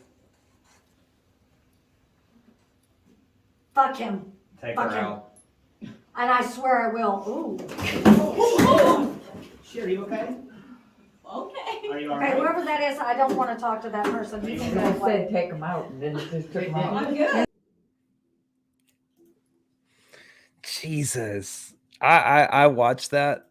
Fuck him. take Fuck her him. out. And I swear I will. Ooh. She, are you okay? Okay. Are you all Okay, right? whoever that is, I don't want to talk to that person. He can go I away. said take them out, and then it just took them out. I'm good. Jesus. I watched that.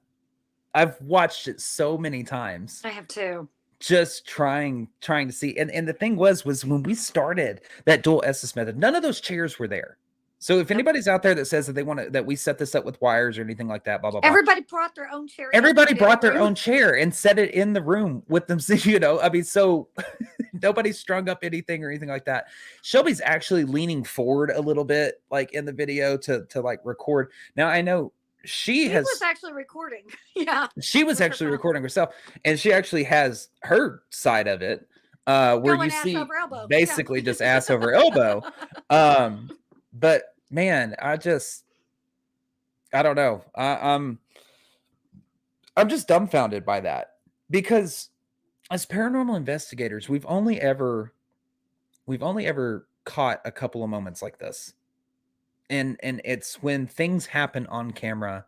I've watched it so many times. I have too. Just trying to see. And the thing was when we started that dual Estes method, none of those chairs were there. So if anybody's out there that says that they want to, that we set this up with wires or anything like that, blah, blah, blah. Everybody brought their own chair. Everybody brought their own chair and set it in the room with them. You know, I mean, so nobody strung up anything or anything like that. Shelby's actually leaning forward a little bit, like in the video to like record. Now I know she was actually recording. Yeah. She was actually recording herself, and she actually has her side of it, where Going you ass see over elbow. basically just ass over elbow. But man, I don't know. I'm just dumbfounded by that, because as paranormal investigators, we've only ever caught a couple of moments like this. And it's when things happen on camera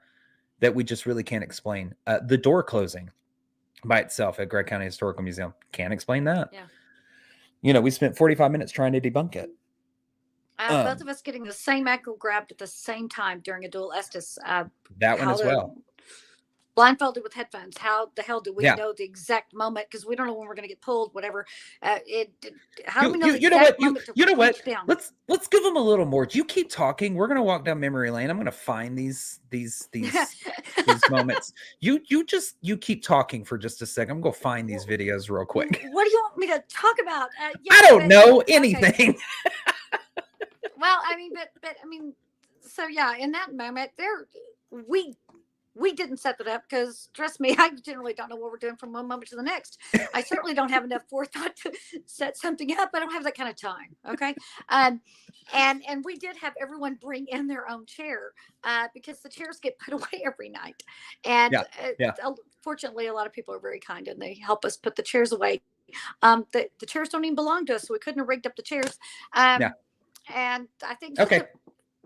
that we just really can't explain. The door closing by itself at Gregg County Historical Museum, can't explain that. Yeah. You know, we spent 45 minutes trying to debunk it. Both of us getting the same ankle grabbed at the same time during a dual Estes. That one as well. Blindfolded with headphones. How the hell do we Yeah. know the exact moment? Because we don't know when we're going to get pulled. Whatever. How do You, we know you, the you know exact what? moment to You know what? reach down? Let's give them a little more. You keep talking. We're gonna walk down memory lane. I'm gonna find these moments. You keep talking for just a second. I'm gonna go find these videos real quick. What do you want me to talk about? I don't know anything. Well, I mean, but I mean, so yeah, in that moment, we didn't set that up because, trust me, I generally don't know what we're doing from one moment to the next. I certainly don't have enough forethought to set something up. I don't have that kind of time. Okay. And we did have everyone bring in their own chair because the chairs get put away every night. And fortunately, a lot of people are very kind and they help us put the chairs away. The chairs don't even belong to us, so we couldn't have rigged up the chairs. And I think okay. the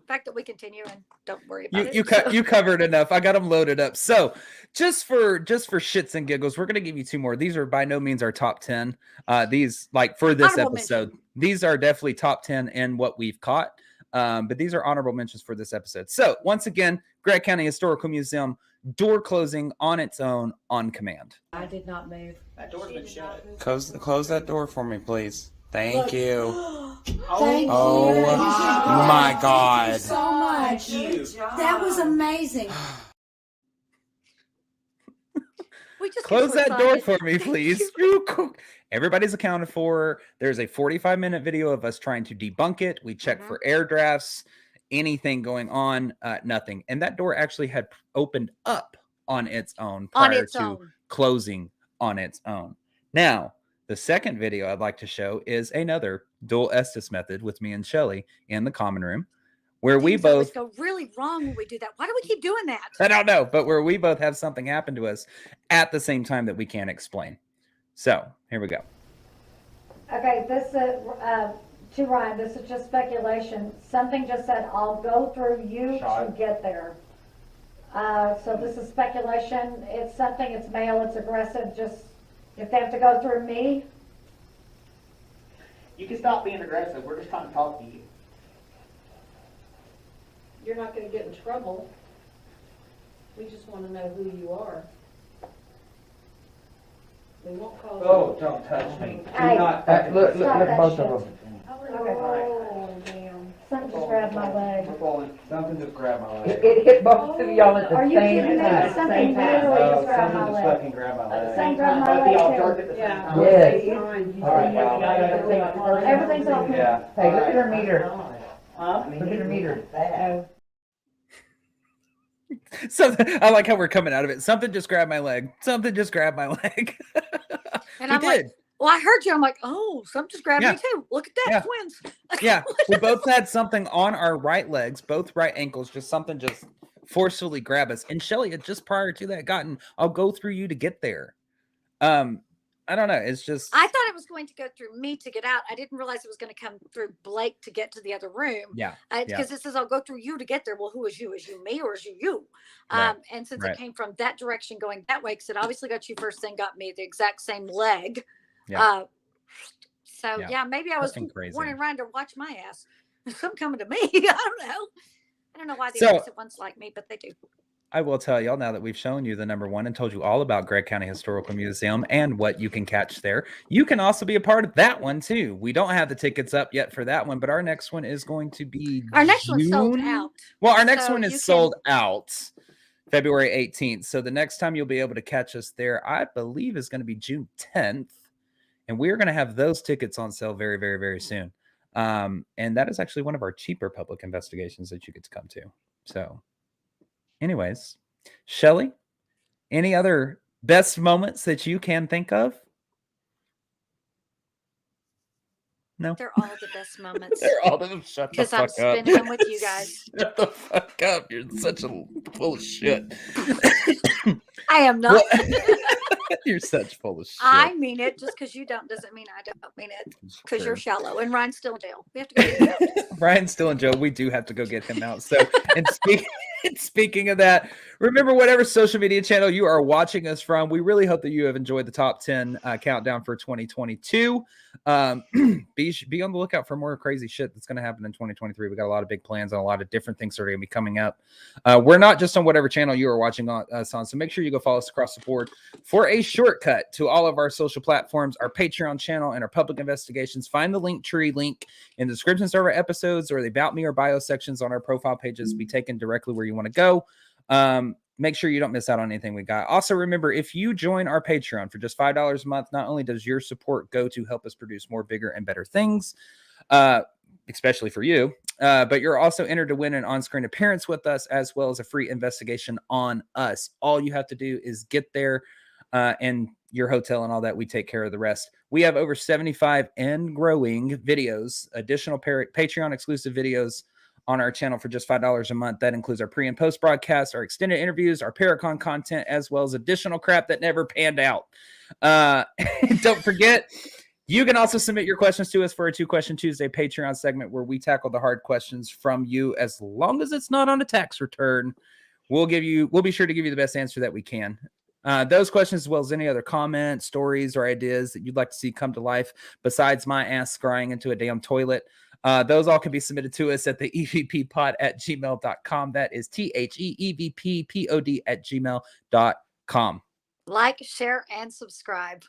fact that we continue and don't worry about it. You covered enough. I got them loaded up. So just for shits and giggles, we're going to give you two more. These are by no means our top 10. These, like, for this Honorable episode, mention. These are definitely top 10 in what we've caught. But these are honorable mentions for this episode. So once again, Gregg County Historical Museum, door closing on its own on command. I did not move. That door's been shut. Close that door for me, please. Thank you. Thank Oh you. my God. Thank you so much. That was amazing. We just Close get so that door excited. for me, please. Everybody's accounted for. There's a 45-minute video of us trying to debunk it. We checked for air drafts, anything going on, nothing. And that door actually had opened up on its own prior to closing on its own. Now, the second video I'd like to show is another dual Estes method with me and Shelly in the common room, where we Things always both go really wrong when we do that. Why do we keep doing that? I don't know, but where we both have something happen to us at the same time that we can't explain. So here we go. Okay, this is, to Ryan, this is just speculation. Something just said, I'll go through you to get there. So this is speculation. It's something, it's male, it's aggressive, just, if they have to go through me. You can stop being aggressive. We're just trying to talk to you. You're not going to get in trouble. We just want to know who you are. We won't call you. Oh, don't touch me. Do Hey, not stop touch Look, me. that both shit. of them. Oh, damn. Something just grabbed my leg. We're falling. Something just grabbed my leg. It hit both of y'all at the Are you same kidding me? time. Something literally just grabbed my Something just leg. fucking grabbed my leg. Something grabbed my Both of y'all leg jerked too. at the same time. Yes. All right, well, Everything's off. yeah. Hey, look at her meter. Huh? Look at her meter. So I like how we're coming out of it. Something just grabbed my leg. Something just grabbed my leg. And We I'm like, did. well, I heard you. I'm like, oh, something just grabbed Yeah. me too. Look at that, Yeah. twins. Yeah, we both had something on our right legs, both right ankles, just something just forcefully grab us. And Shelly had just prior to that gotten, I'll go through you to get there. I don't know. It's just I thought it was going to go through me to get out. I didn't realize it was going to come through Blake to get to the other room. yeah. Because it says I'll go through you to get there. Well, who is you? Is you me or is you you? Right, And since right. it came from that direction going that way, because it obviously got you first, then got me the exact same leg. Yeah. So Yeah. yeah, maybe I was Fucking crazy. wanting Ryan to watch my ass. Some coming to me. I don't know. I don't know why the So- opposite ones like me, but they do. I will tell y'all now that we've shown you the number one and told you all about Gregg County Historical Museum and what you can catch there. You can also be a part of that one too. We don't have the tickets up yet for that one, but our next one is going to be Our next one's sold June. out. Well, our next So one you is can- sold out February 18th. So the next time you'll be able to catch us there, I believe, is going to be June 10th. And we're going to have those tickets on sale very, very, very soon. And that is actually one of our cheaper public investigations that you get to come to. So anyways, Shelly, any other best moments that you can think of? No. They're all the best moments. They're all of them. Shut the Because I'm fuck up. spending them with you guys. Shut the fuck up. You're such a full of shit. I am not. You're such full of shit. I mean it. Just because you don't doesn't mean I don't mean it. Because you're Sure. shallow. And Ryan's still in jail. We have to go get him out. Brian's still in jail. We do have to go get him out. So, and speaking of that, remember whatever social media channel you are watching us from, we really hope that you have enjoyed the top 10 countdown for 2022. Be on the lookout for more crazy shit that's going to happen in 2023. We got a lot of big plans and a lot of different things that are going to be coming up. We're not just on whatever channel you are watching us on, so make sure you go follow us across the board for a shortcut to all of our social platforms, our Patreon channel, and our public investigations. Find the Linktree link in the descriptions of our episodes or the About Me or Bio sections on our profile pages. Be taken directly where you want to go. Make sure you don't miss out on anything we got. Also, remember, if you join our Patreon for just $5 a month, not only does your support go to help us produce more, bigger, and better things, especially for you, but you're also entered to win an on-screen appearance with us, as well as a free investigation on us. All you have to do is get there and your hotel and all that. We take care of the rest. We have over 75 and growing videos, additional Patreon exclusive videos on our channel for just $5 a month. That includes our pre and post broadcasts, our extended interviews, our Paracon content, as well as additional crap that never panned out. Don't forget, you can also submit your questions to us for a 2-Question Tuesday Patreon segment where we tackle the hard questions from you. As long as it's not on a tax return, we'll be sure to give you the best answer that we can. Those questions, as well as any other comments, stories, or ideas that you'd like to see come to life besides my ass scrying into a damn toilet, those all can be submitted to us at the evppod@gmail.com. That is THEEVPPOD@gmail.com. Like, share, and subscribe.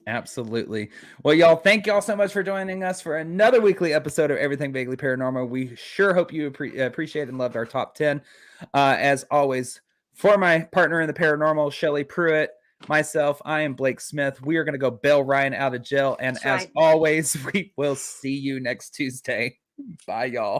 Absolutely. Well, y'all, thank y'all so much for joining us for another weekly episode of Everything Vaguely Paranormal. We sure hope you appreciate and loved our top 10. As always, for my partner in the paranormal, Shelly Pruitt, myself, I am Blake Smith. We are going to go bail Ryan out of jail. And That's as right. always, we will see you next Tuesday. Bye, y'all.